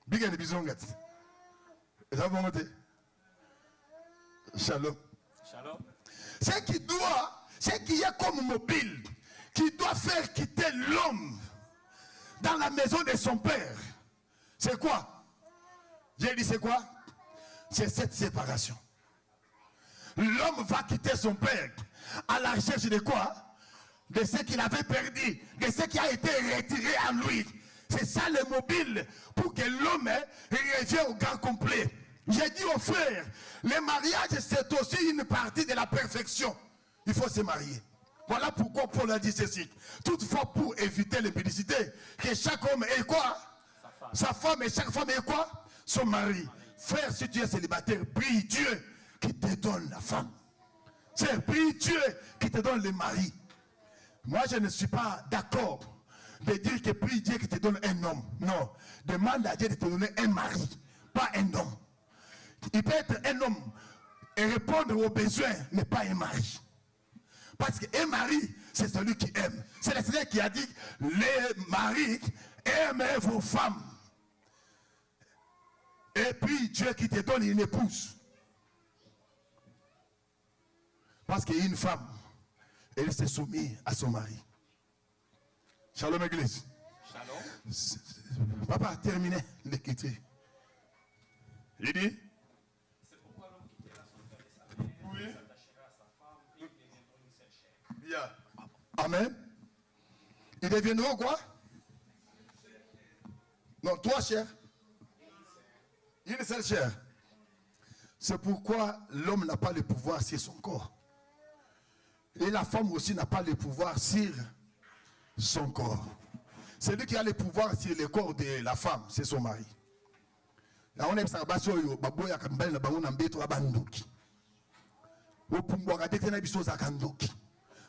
Big and Bizongat. Shalom. Shalom. C'est qui est comme mobile, qui doit faire quitter l'homme dans la maison de son père. C'est quoi? J'ai dit c'est quoi? C'est cette séparation. L'homme va quitter son père à la recherche de quoi? De ce qu'il avait perdu, de ce qui a été retiré à lui. C'est ça le mobile pour que l'homme revienne au grand complet. J'ai dit aux frères, le mariage c'est aussi une partie de la perfection. Il faut se marier. Voilà pourquoi Paul a dit ceci. Toutefois pour éviter l'impudicité, que chaque homme ait quoi? Sa femme et chaque femme ait quoi? Son mari. Frère, si tu es célibataire, prie Dieu qui te donne la femme. C'est prie Dieu qui te donne le mari. Moi, je ne suis pas d'accord de dire que prie Dieu qui te donne un homme. Non. Demande à Dieu de te donner un mari, pas un homme. Il peut être un homme et répondre aux besoins, mais pas un mari. Parce qu'un mari, c'est celui qui aime. C'est le Seigneur qui a dit, les maris, aimez vos femmes. Et puis Dieu qui te donne une épouse. Parce qu'une femme, elle s'est soumise à son mari. Shalom église. Shalom. Papa, terminé l'écriture. Il dit. C'est pourquoi l'homme quittera son père et sa mère, oui. S'attachera à sa femme et ils deviendront une seule chair. Bien. Amen. Ils deviendront quoi? Non, toi, cher. Une seule chair. C'est pourquoi l'homme n'a pas le pouvoir sur son corps. Et la femme aussi n'a pas le pouvoir sur son corps. Celui qui a le pouvoir sur le corps de la femme, c'est son mari.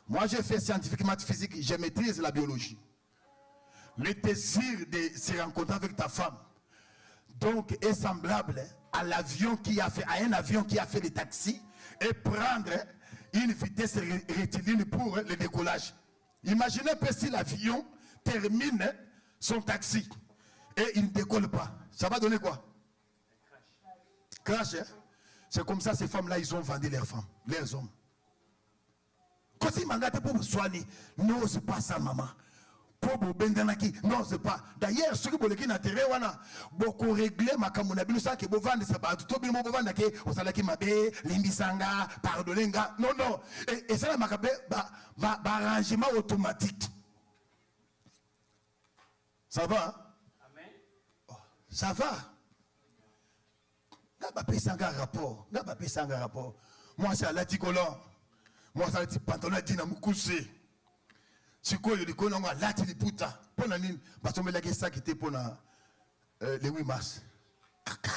Moi, j'ai fait scientifiquement physique, je maîtrise la biologie. Le désir de se rencontrer avec ta femme, donc, est semblable à l'avion qui a fait, à un avion qui a fait le taxi et prendre une vitesse rectiligne pour le décollage. Imaginez un peu si l'avion termine son taxi et il ne décolle pas. Ça va donner quoi? Crash, hein? C'est comme ça ces femmes-là, ils ont vendu leurs femmes, leurs hommes. Quand ils m'ont gâté pour vous soigner, non, c'est pas ça, maman. Non, c'est pas. D'ailleurs, ceux qui ont intérêt, beaucoup réglé ma camonabine, ça qui est beau vendre, c'est pas tout le monde vendre, au salaire qui m'a payé, l'imbisanga, pardonnenga. Non, non. Et ça, m'a capé, arrangement automatique. Ça va? Hein? Amen. Oh, ça va? N'a pas payé un rapport. N'a pas payé un rapport. Moi, c'est à l'aticolon. Moi, c'est à l'atipantalon, dynamoukousé. Si quoi il dit a lati di puta pona nini basomela ke ça qui était pour le 8 mars kaka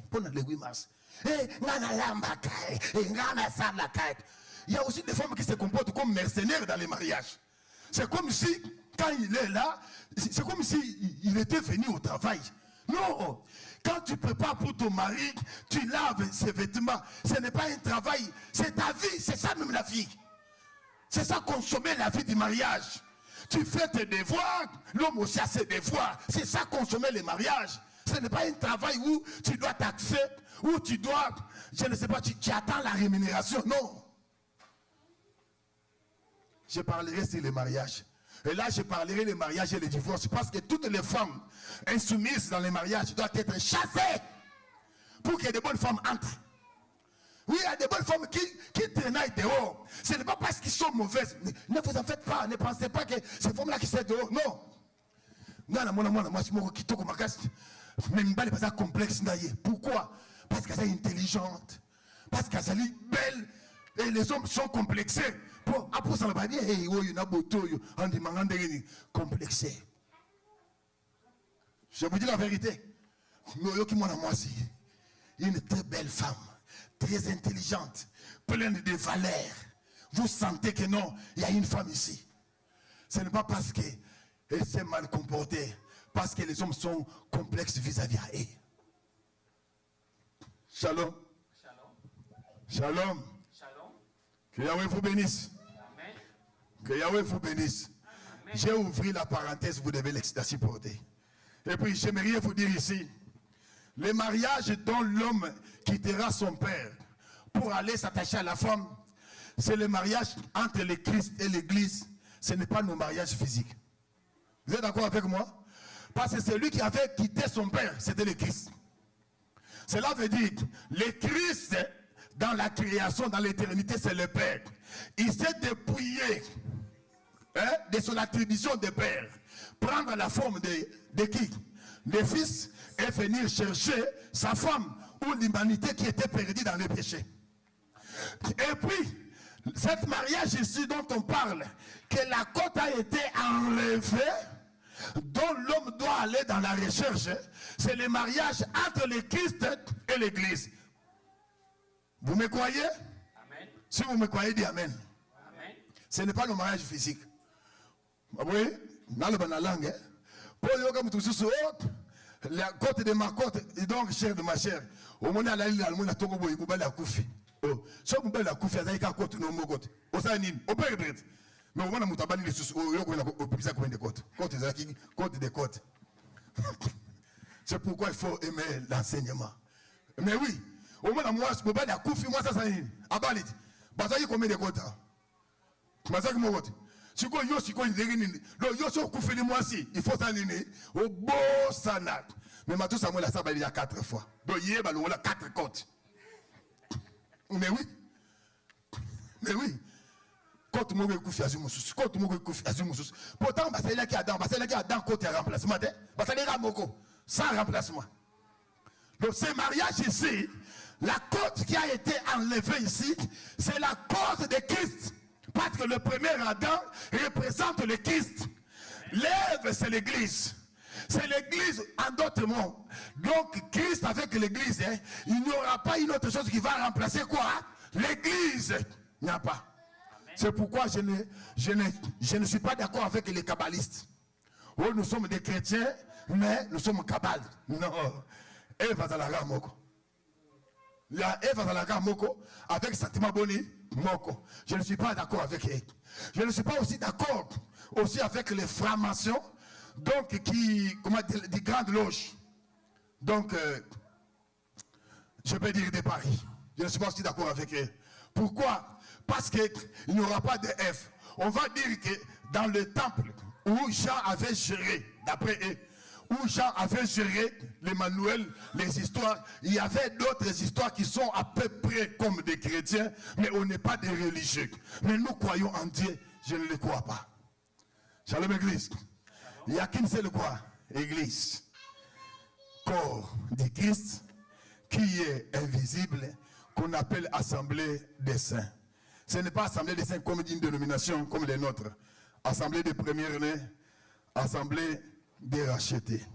pour le 8 mars ngana lamba kai ngana sala kai. Il y a aussi des femmes qui se comportent comme mercenaires dans les mariages. C'est comme si quand il est là, c'est comme si il était venu au travail. Non, quand tu prépares pour ton mari, tu laves ses vêtements. Ce n'est pas un travail, c'est ta vie, c'est ça même la vie. C'est ça consommer la vie du mariage. Tu fais tes devoirs, l'homme aussi a ses devoirs. C'est ça consommer le mariage. Ce n'est pas un travail où tu dois taxer, où tu dois, je ne sais pas, tu attends la rémunération. Non. Je parlerai sur les mariages. Et là, je parlerai des mariages et les divorces. Parce que toutes les femmes insoumises dans les mariages doivent être chassées pour que de bonnes femmes entrent. Oui, il y a des bonnes femmes qui tenaillent dehors. Ce n'est pas parce qu'ils sont mauvaises. Ne vous en faites pas. Ne pensez pas que ces femmes-là qui sont dehors. Non. Pourquoi? Parce qu'elles sont intelligentes. Parce qu'elles sont belles. Et les hommes sont complexés. Après ça, on va dire, complexé. Je vous dis la vérité. Une très belle femme. Très intelligente, pleine de valeurs. Vous sentez que non, il y a une femme ici. Ce n'est pas parce qu'elle s'est mal comportée, parce que les hommes sont complexes vis-à-vis d'elle. Shalom. Shalom. Shalom. Shalom. Que Yahweh vous bénisse. Amen. Que Yahweh vous bénisse. J'ai ouvert la parenthèse, vous devez la supporter. Et puis j'aimerais vous dire ici, le mariage dont l'homme quittera son père pour aller s'attacher à la femme, c'est le mariage entre le Christ et l'Église. Ce n'est pas nos mariages physiques. Vous êtes d'accord avec moi? Parce que celui qui avait quitté son père, c'était le Christ. Cela veut dire que le Christ, dans la création, dans l'éternité, c'est le Père. Il s'est dépouillé de son attribution de père. Prendre la forme de qui? De fils, et venir chercher sa femme ou l'humanité qui était perdue dans le péché. Et puis, cet mariage ici dont on parle, que la côte a été enlevée, dont l'homme doit aller dans la recherche, c'est le mariage entre le Christ et l'Église. Vous me croyez? Amen. Si vous me croyez, dites Amen. Amen. Ce n'est pas le mariage physique. Oui, dans la langue, pour la côte de ma côte, et donc chair de ma chair. Au moment où la ligne allemande Togo boy, vous la koufi. Oh, so vous la koufi, ça y est, côte non mon côte. Au sanin, au père peut-être. Mais au moment où vous tabali les sous, au yoko na au pisa coin de côte. Côte zaki, côte de côte. C'est pourquoi il faut aimer l'enseignement. Mais oui, au moment où moi, je peux la koufi, moi ça sanin. Abalit. Basayi combien de côtes? Masaki mon côte. Si quoi yo si quoi il déguine, yo so koufi moi si, il faut s'aligner au beau sanat. Mais maintenant ça moi la ça il y a 4 fois. Donc hier bah on a 4 côtes. Mais oui. Mais oui. Côte mo koufi azumusous, côte mo koufi azumusous. Pourtant bah c'est là qui a dans côté remplacement bah ça les ramoko. sans remplacement. Donc ce mariage ici, la côte qui a été enlevée ici, c'est la côte de Christ. Parce que le premier Adam représente le Christ. L'Ève, c'est l'église. C'est l'église en d'autres mots. Donc Christ avec l'église, hein, il n'y aura pas une autre chose qui va remplacer quoi? L'église. Il n'y a pas. C'est pourquoi je ne suis pas d'accord avec les kabbalistes. Oh, nous sommes des chrétiens, mais nous sommes kabbales. Non. Eva Zalaga Moko. Il y a Eva Zalaga Moko avec Satima Boni Moko. Je ne suis pas d'accord avec elle. Je ne suis pas aussi d'accord aussi avec les francs-maçons, donc qui, comment dire, des grandes loges. Donc, je peux dire des paris. Je ne suis pas aussi d'accord avec eux. Pourquoi? Parce qu'il n'y aura pas de F. On va dire que dans le temple où Jean avait géré, d'après eux, où Jean avait géré les manuels, les histoires, il y avait d'autres histoires qui sont à peu près comme des chrétiens, mais on n'est pas des religieux. Mais nous croyons en Dieu, je ne le crois pas. Shalom Église. Il n'y a qu'une seule quoi? Église. Corps de Christ qui est invisible, qu'on appelle Assemblée des Saints. Ce n'est pas Assemblée des Saints comme une dénomination comme les nôtres. Assemblée des premiers-nés, Assemblée des rachetés.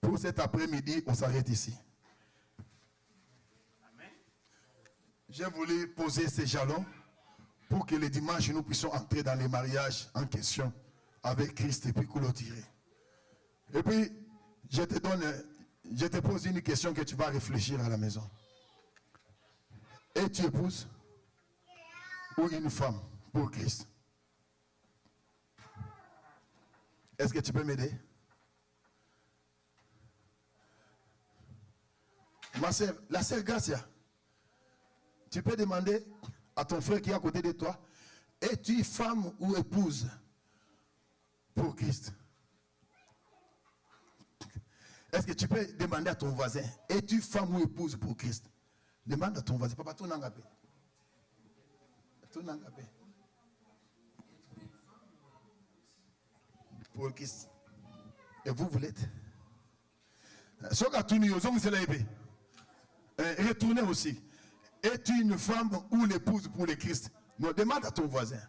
Pour cet après-midi, on s'arrête ici. J'ai voulu poser ces jalons pour que les dimanches, nous puissions entrer dans les mariages en question avec Christ et puis clôturer. Et puis, je te pose une question que tu vas réfléchir à la maison. Es-tu épouse ou une femme pour Christ? Est-ce que tu peux m'aider? Ma sœur, la sœur Gracia, tu peux demander à ton frère qui est à côté de toi, es-tu femme ou épouse pour Christ? Est-ce que tu peux demander à ton voisin, es-tu femme ou épouse pour Christ? Demande à ton voisin, papa, tout n'engapé. Tout n'engapé. Pour Christ. Et vous l'êtes. Retournez aussi. Es-tu une femme ou l'épouse pour le Christ? Non, demande à ton voisin.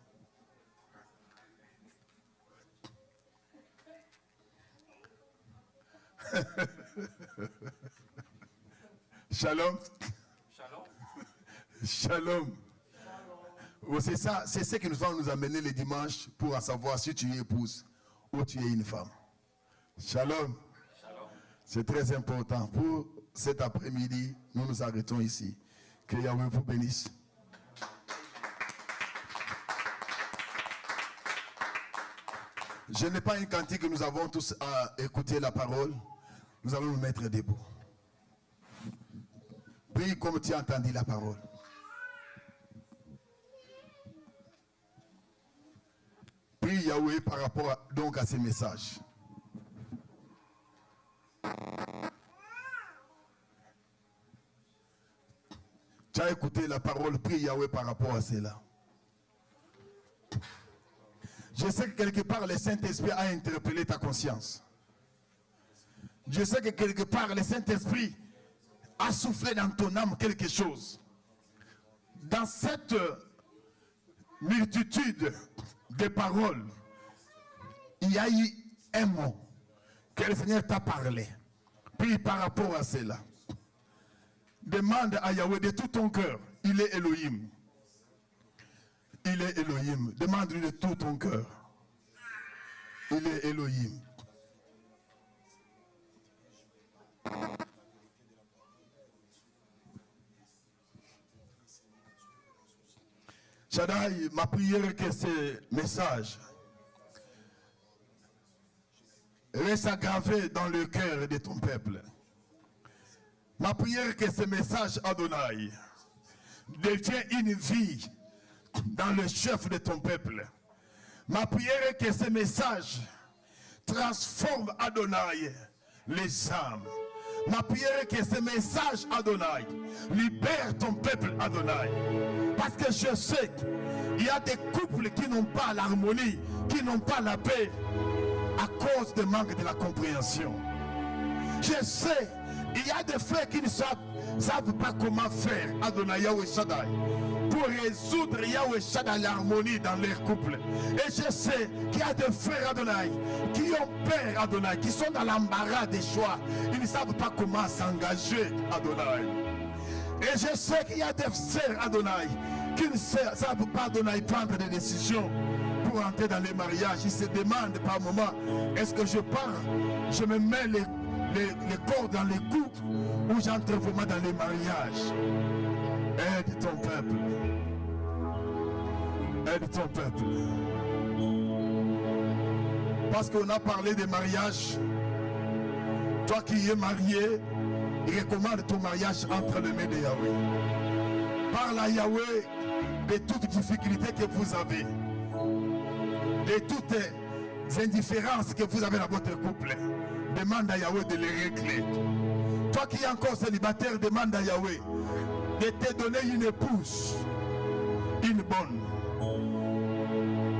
Shalom. Shalom. Shalom. Oh, c'est ça, c'est ce que nous allons nous amener les dimanches pour savoir si tu es épouse ou tu es une femme. Shalom. Shalom. C'est très important. Pour cet après-midi, nous nous arrêtons ici. Que Yahweh vous bénisse. Je n'ai pas une cantique que nous avons tous à écouter la parole. Nous allons nous mettre debout. Prie comme tu as entendu la parole. Prie Yahweh par rapport donc à ces messages. Tu as écouté la parole, prie Yahweh par rapport à cela. Je sais que quelque part le Saint-Esprit a interpellé ta conscience. Je sais que quelque part le Saint-Esprit a soufflé dans ton âme quelque chose. Dans cette multitude de paroles, il y a eu un mot que le Seigneur t'a parlé. Puis par rapport à cela, demande à Yahweh de tout ton cœur. Il est Elohim. Il est Elohim. Demande-lui de tout ton cœur. Il est Elohim. Shaddai, ma prière est que ce message reste gravé dans le cœur de ton peuple. Ma prière est que ce message, Adonai, devienne une vie dans le chef de ton peuple. Ma prière est que ce message transforme, Adonai, les âmes. Ma prière est que ce message, Adonai, libère ton peuple, Adonai. Parce que je sais qu'il y a des couples qui n'ont pas l'harmonie, qui n'ont pas la paix, à cause du manque de la compréhension. Je sais, il y a des frères qui ne savent pas comment faire Adonai Yahweh Shaddai pour résoudre Yahweh Shaddai l'harmonie dans leur couple. Et je sais qu'il y a des frères Adonai qui ont peur Adonai, qui sont dans l'embarras des choix. Ils ne savent pas comment s'engager Adonai. Et je sais qu'il y a des sœurs Adonai qui ne savent pas Adonai prendre des décisions pour entrer dans les mariages. Ils se demandent par moment, est-ce que je pars, je me mets les corps dans les couples ou j'entre vraiment dans les mariages. Aide ton peuple. Aide ton peuple. Parce qu'on a parlé des mariages. Toi qui es marié, recommande ton mariage entre les mains de Yahweh. Parle à Yahweh de toutes difficultés que vous avez, de toutes les indifférences que vous avez dans votre couple. Demande à Yahweh de les régler. Toi qui es encore célibataire, demande à Yahweh de te donner une épouse, une bonne.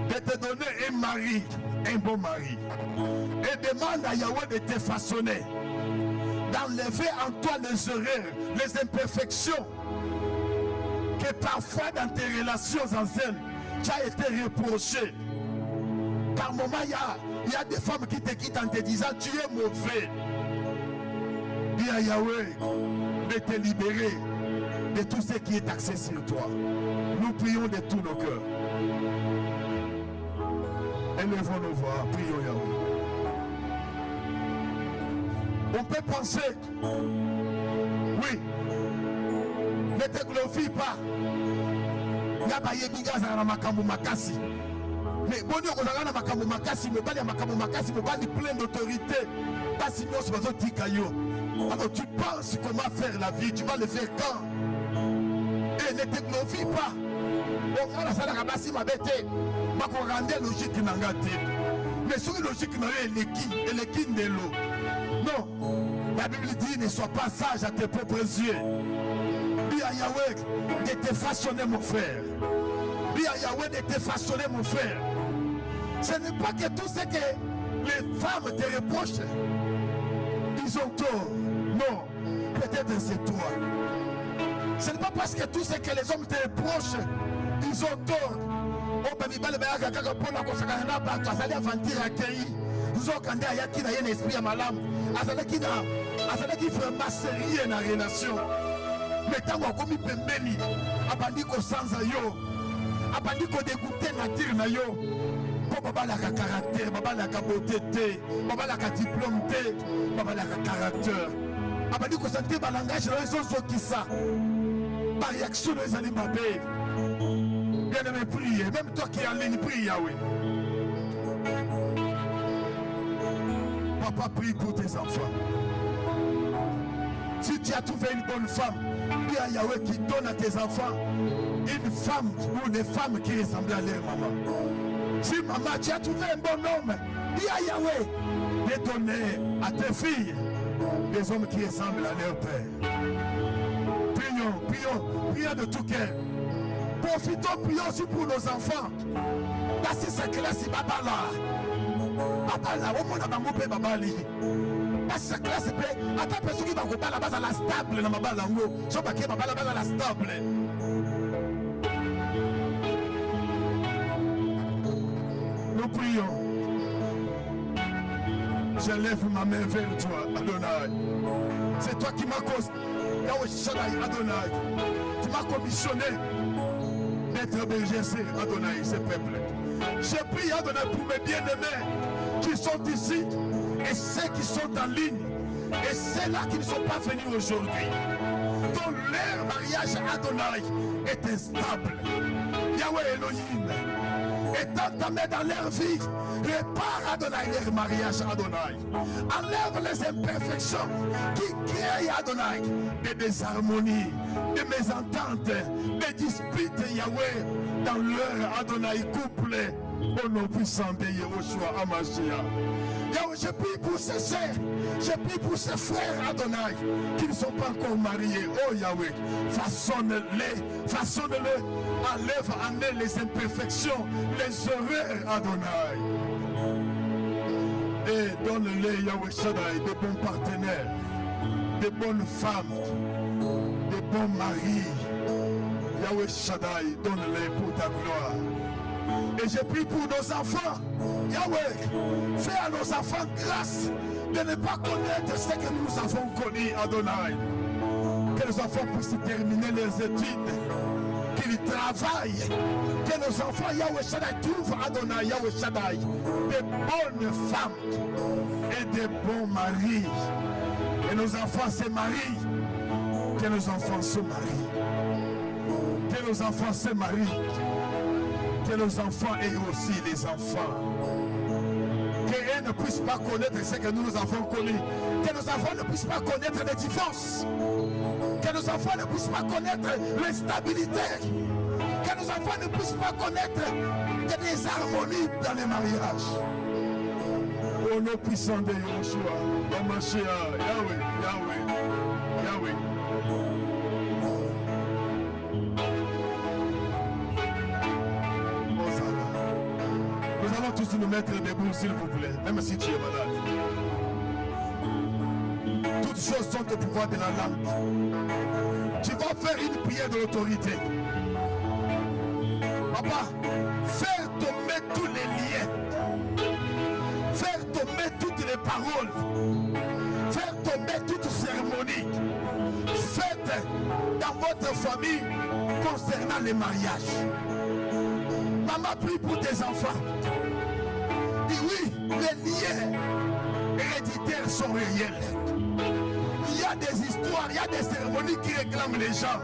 De te donner un mari, un bon mari. Et demande à Yahweh de te façonner, d'enlever en toi les erreurs, les imperfections que parfois dans tes relations anciennes, tu as été reproché. Par moment, il y a des femmes qui te quittent en te disant tu es mauvais. Dis à Yahweh de te libérer de tout ce qui est axé sur toi. Nous prions de tous nos cœurs. Élevons nos voix, prions Yahweh. On peut penser, oui, ne te glorifie pas. Mais bon Dieu, plein d'autorité. Alors tu penses comment faire la vie, tu vas le faire quand? Et ne te glorifie pas. Mais sur une logique, de l'eau. Non, la Bible dit ne sois pas sage à tes propres yeux. Dis à Yahweh de te façonner mon frère. Dis à Yahweh de te façonner mon frère. Ce n'est pas que tout ce que les femmes te reprochent, ils ont tort. Non, peut-être c'est toi. Ce n'est pas parce que tout ce que les hommes te reprochent, ils ont tort. Zokanda yaki na yene esprit ya malamu azalaki vraiment sérieux na relation mais tango akomi pembeni abandi kosanza yo abandi kodégoûter nature na yo po babalaka caractère babalaka beauté te babalaka diplôme te babalaka caractère abandi kosentir balangage na yo ezozokisa baréaction na ezali mabe. Bien aimé, priez, même toi qui es en ligne, prie Yahweh. Papa, prie pour tes enfants. Si tu as trouvé une bonne femme, dis à Yahweh qui donne à tes enfants une femme ou des femmes qui ressemblent à leur maman. Si maman, tu as trouvé un bon homme, dis à Yahweh de donner à tes filles des hommes qui ressemblent à leur père. Prions, prions, prions de tout cœur. Profitons, prions aussi pour nos enfants. Là, c'est sa classe, Babala. Babala, au monde a bangopé Babali. Là, c'est sa classe, attends, personne qui va couper la base à la stable, dans ma balango. Je vais pas Babala base à la stable. Nous prions. J'élève ma main vers toi, Adonai. C'est toi qui m'as causé. Yahweh Shaddai, Adonai. Tu m'as commissionné d'être berger, Adonai, ce peuple. Je prie, Adonai, pour mes bien-aimés qui sont ici et ceux qui sont en ligne et ceux-là qui ne sont pas venus aujourd'hui. Dont leur mariage, Adonai, est instable. Yahweh Elohim, étant ta main dans leur vie, répare, Adonai, leur mariage, Adonai. Enlève les imperfections qui créent, Adonai, des désharmonies, des mésententes, des disputes, Yahweh, dans leur, Adonai, couple, au nom puissant de Yehoshua Hamashiach. Yahweh, je prie pour ces sœurs, je prie pour ces frères, Adonai, qui ne sont pas encore mariés. Oh Yahweh, façonne-les, façonne-les, enlève en eux les imperfections, les erreurs, Adonai. Et donne-les, Yahweh Shaddai, de bons partenaires, de bonnes femmes, de bons maris. Yahweh Shaddai, donne-les pour ta gloire. Et je prie pour nos enfants. Yahweh, fais à nos enfants grâce de ne pas connaître ce que nous avons connu, Adonai. Que nos enfants puissent terminer leurs études, qu'ils travaillent. Que nos enfants, Yahweh Shaddai, trouvent, Adonai, Yahweh Shaddai, de bonnes femmes et de bons maris. Que nos enfants se marient. Que nos enfants se marient. Que nos enfants se marient. Que nos enfants aient aussi les enfants. Qu'eux ne puissent pas connaître ce que nous avons connu. Que nos enfants ne puissent pas connaître les divorces. Que nos enfants ne puissent pas connaître l'instabilité. Que nos enfants ne puissent pas connaître des harmonies dans les mariages. Au nom puissant de Yeshua, Yahweh, Yahweh, Yahweh. Nous allons tous nous mettre debout, s'il vous plaît, même si tu es malade. Toutes choses sont au pouvoir de la langue. Tu vas faire une prière de l'autorité. Papa, faire tomber tous les liens. Faire tomber toutes les paroles. Faire tomber toute cérémonie. Faites dans votre famille concernant les mariages. Maman prie pour tes enfants. Dis oui, les liens héréditaires sont réels. Il y a des histoires, il y a des cérémonies qui réclament les gens.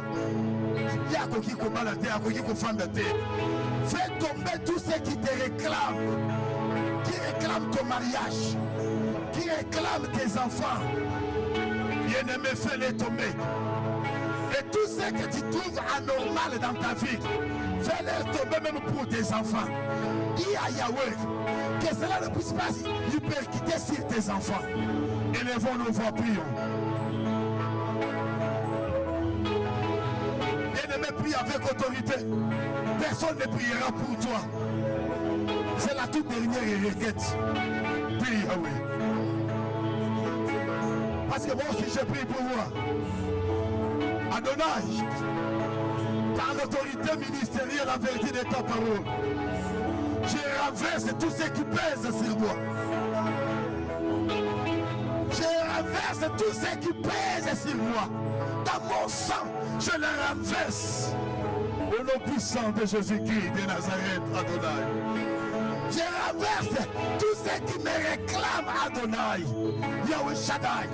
Il y a qui combat terre, qui confond la terre. Fais tomber tout ce qui te réclame, qui réclame ton mariage, qui réclame tes enfants. Bien-aimé, fais-les tomber. Et tout ce que tu trouves anormal dans ta vie, fais-les tomber même pour tes enfants. Dis à Yahweh que cela ne puisse pas hyperquitter sur tes enfants. Élevons nos voix, prions. Bien-aimé, prie avec autorité. Personne ne priera pour toi. C'est la toute dernière requête. Prie Yahweh. Parce que moi aussi je prie pour moi. Adonai, par l'autorité ministérielle, la vérité de ta parole, je renverse tout ce qui pèse sur moi. Je renverse tout ce qui pèse sur moi. Dans mon sang, je le renverse. Au nom puissant de Jésus-Christ de Nazareth, Adonai. Je renverse tout ce qui me réclame, Adonai. Yahweh Shaddai,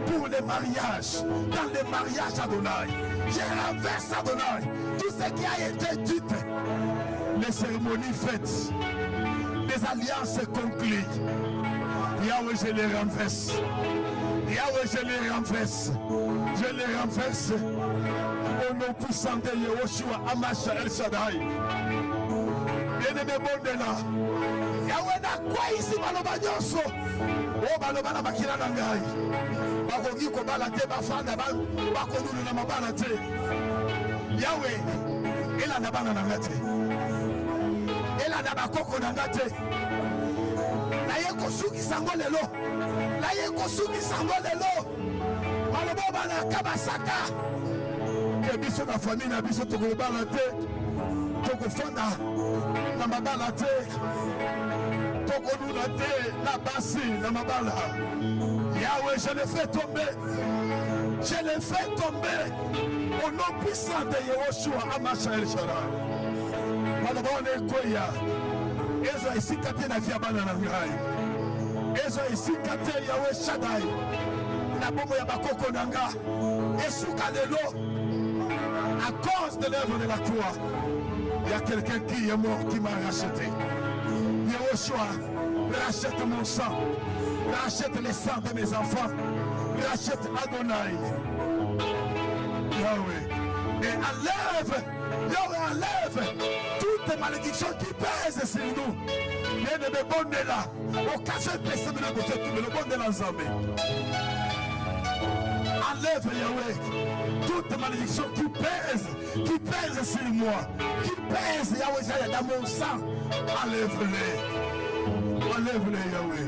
pour les mariages, dans les mariages, Adonai. Je renverse, Adonai, tout ce qui a été dit, les cérémonies faites, les alliances conclues. Yahweh, je les renverse. Yahweh, je les renverse. Je les renverse. Au nom puissant de Yehoshua, Amash El Shaddai. Bien-aimé, bon de là. Yahweh na quoi ici maloba nyonso. O baloba na bakila na ngai. Bakoki ko balate bafanda ba bakonulu na mabala te. Yahweh ela na bana na ngate. Ela na bakoko na ngate. Na ye kosuki sango lelo. Na ye kosuki sango lelo. Maloba bana kabasaka. Que biso na famille na biso to ko balate. To ko fonda na mabala te. La bassi, la mabala. Yahweh, je les fais tomber. Je les fais tomber. Au nom puissant de Yehoshua, Amash El Shaddai. Malabone Koya. Ezo ici kate na via bana na ngai. Ezo ici kate Yahweh Shaddai. Na bomo ya bakoko nanga. Esuka lelo. À cause de l'œuvre de la croix, il y a quelqu'un qui est mort qui m'a racheté. Yehoshua, rachète mon sang, rachète le sang de mes enfants, rachète Adonai. Yahweh, et Yahweh enlève toutes les malédictions qui pèsent sur nous. Et ne me bonne là, au cas où je me le bonne là ensemble. Enlève Yahweh toute malédiction qui pèse sur moi, qui pèse Yahweh dans mon sang. Enlève-les Yahweh.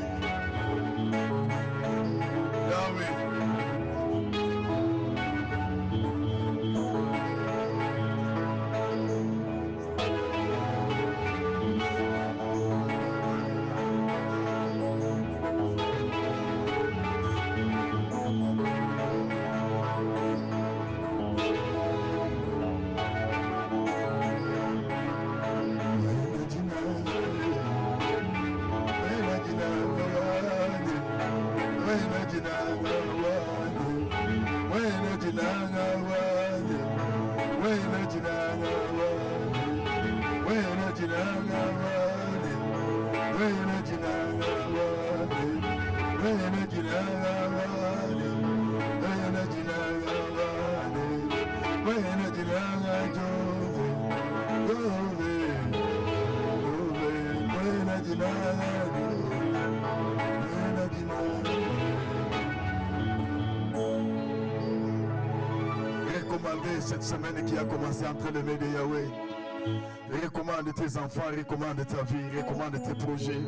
Recommandez cette semaine qui a commencé entre les mains de Yahweh. Recommande tes enfants, recommande ta vie, recommande tes projets.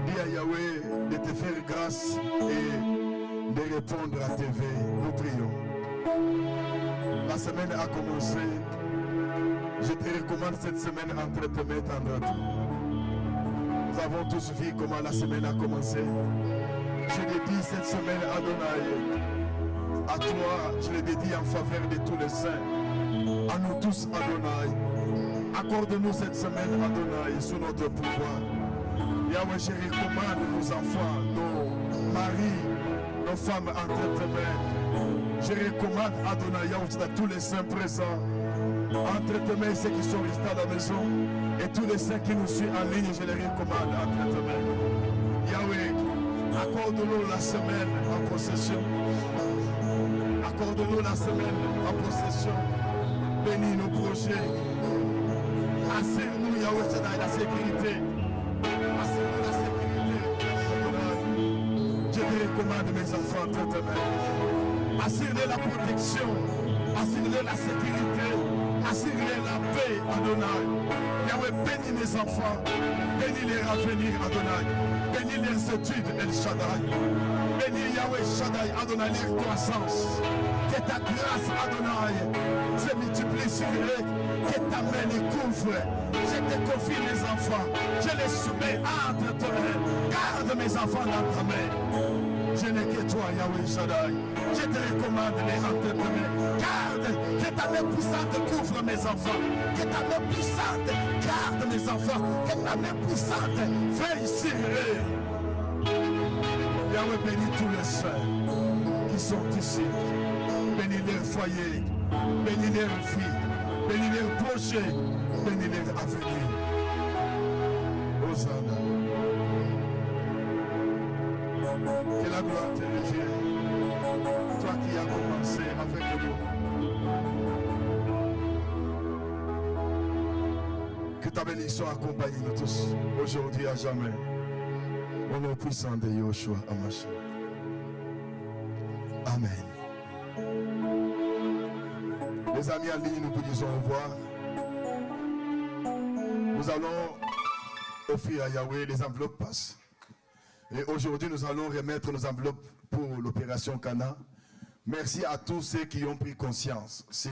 Dis à Yahweh de te faire grâce et de répondre à tes vœux. Nous prions. La semaine a commencé. Je te recommande cette semaine entre tes mains tendres. Nous avons tous vu comment la semaine a commencé. Je dédie cette semaine à Adonai. À toi, je le dédie en faveur de tous les saints. À nous tous, Adonai. Accorde-nous cette semaine, Adonai, sous notre pouvoir. Yahweh, je recommande nos enfants, nos maris, nos femmes entre tes mains. Je recommande, Adonai, Yahweh, à tous les saints présents. Entre tes mains, ceux qui sont restés à la maison. Et tous les saints qui nous suivent en ligne, je les recommande entre tes mains. Yahweh, accorde-nous la semaine en possession. Accorde-nous la semaine en possession. Bénis nos projets. Assure-nous, Yahweh, la sécurité. Assure-nous la sécurité. Je te recommande mes enfants entre tes mains. Assure-les la protection. Assure-les la sécurité. Assure-les la paix, Adonai. Yahweh, bénis mes enfants. Bénis les avenir, Adonai. Bénis leurs études, El Shaddai. Bénis Yahweh Shaddai, Adonai, leur croissance. Que ta grâce, Adonai, se multiplie sur eux. Que ta main les couvre. Je te confie mes enfants. Je les soumets entre tes mains. Garde mes enfants dans ta main. Je n'ai que toi, Yahweh Shaddai. Je te recommande les entre tes mains. Garde, que ta main puissante couvre mes enfants. Que ta main puissante garde mes enfants. Que ta main puissante veille sur eux. Yahweh, bénis tous les saints qui sont ici. Bénis leur foyer. Bénis leur vie. Bénis leur projet. Bénis leur avenir. Hosanna. Que la gloire te revienne. Toi qui as commencé avec nous. Que ta bénédiction accompagne nous tous, aujourd'hui à jamais. Au nom puissant de Yoshua Hamashiach. Amen. Les amis en ligne, nous vous disons au revoir. Nous allons offrir à Yahweh les enveloppes passent. Et aujourd'hui, nous allons remettre nos enveloppes pour l'opération Cana. Merci à tous ceux qui ont pris conscience sur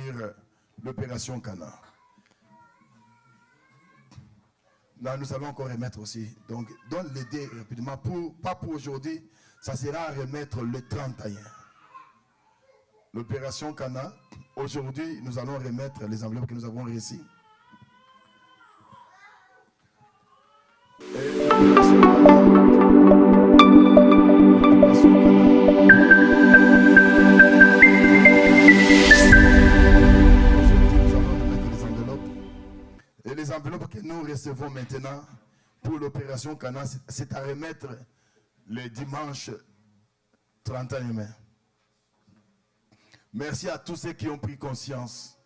l'opération Cana. Là, nous allons encore remettre aussi. Donc, donne l'idée rapidement. Pas pour aujourd'hui, ça sera à remettre le 31. L'opération Cana. Aujourd'hui, nous allons remettre les enveloppes que nous avons reçues. Et les enveloppes que nous recevons maintenant pour l'opération Cana, c'est à remettre le dimanche 31 mai. Merci à tous ceux qui ont pris conscience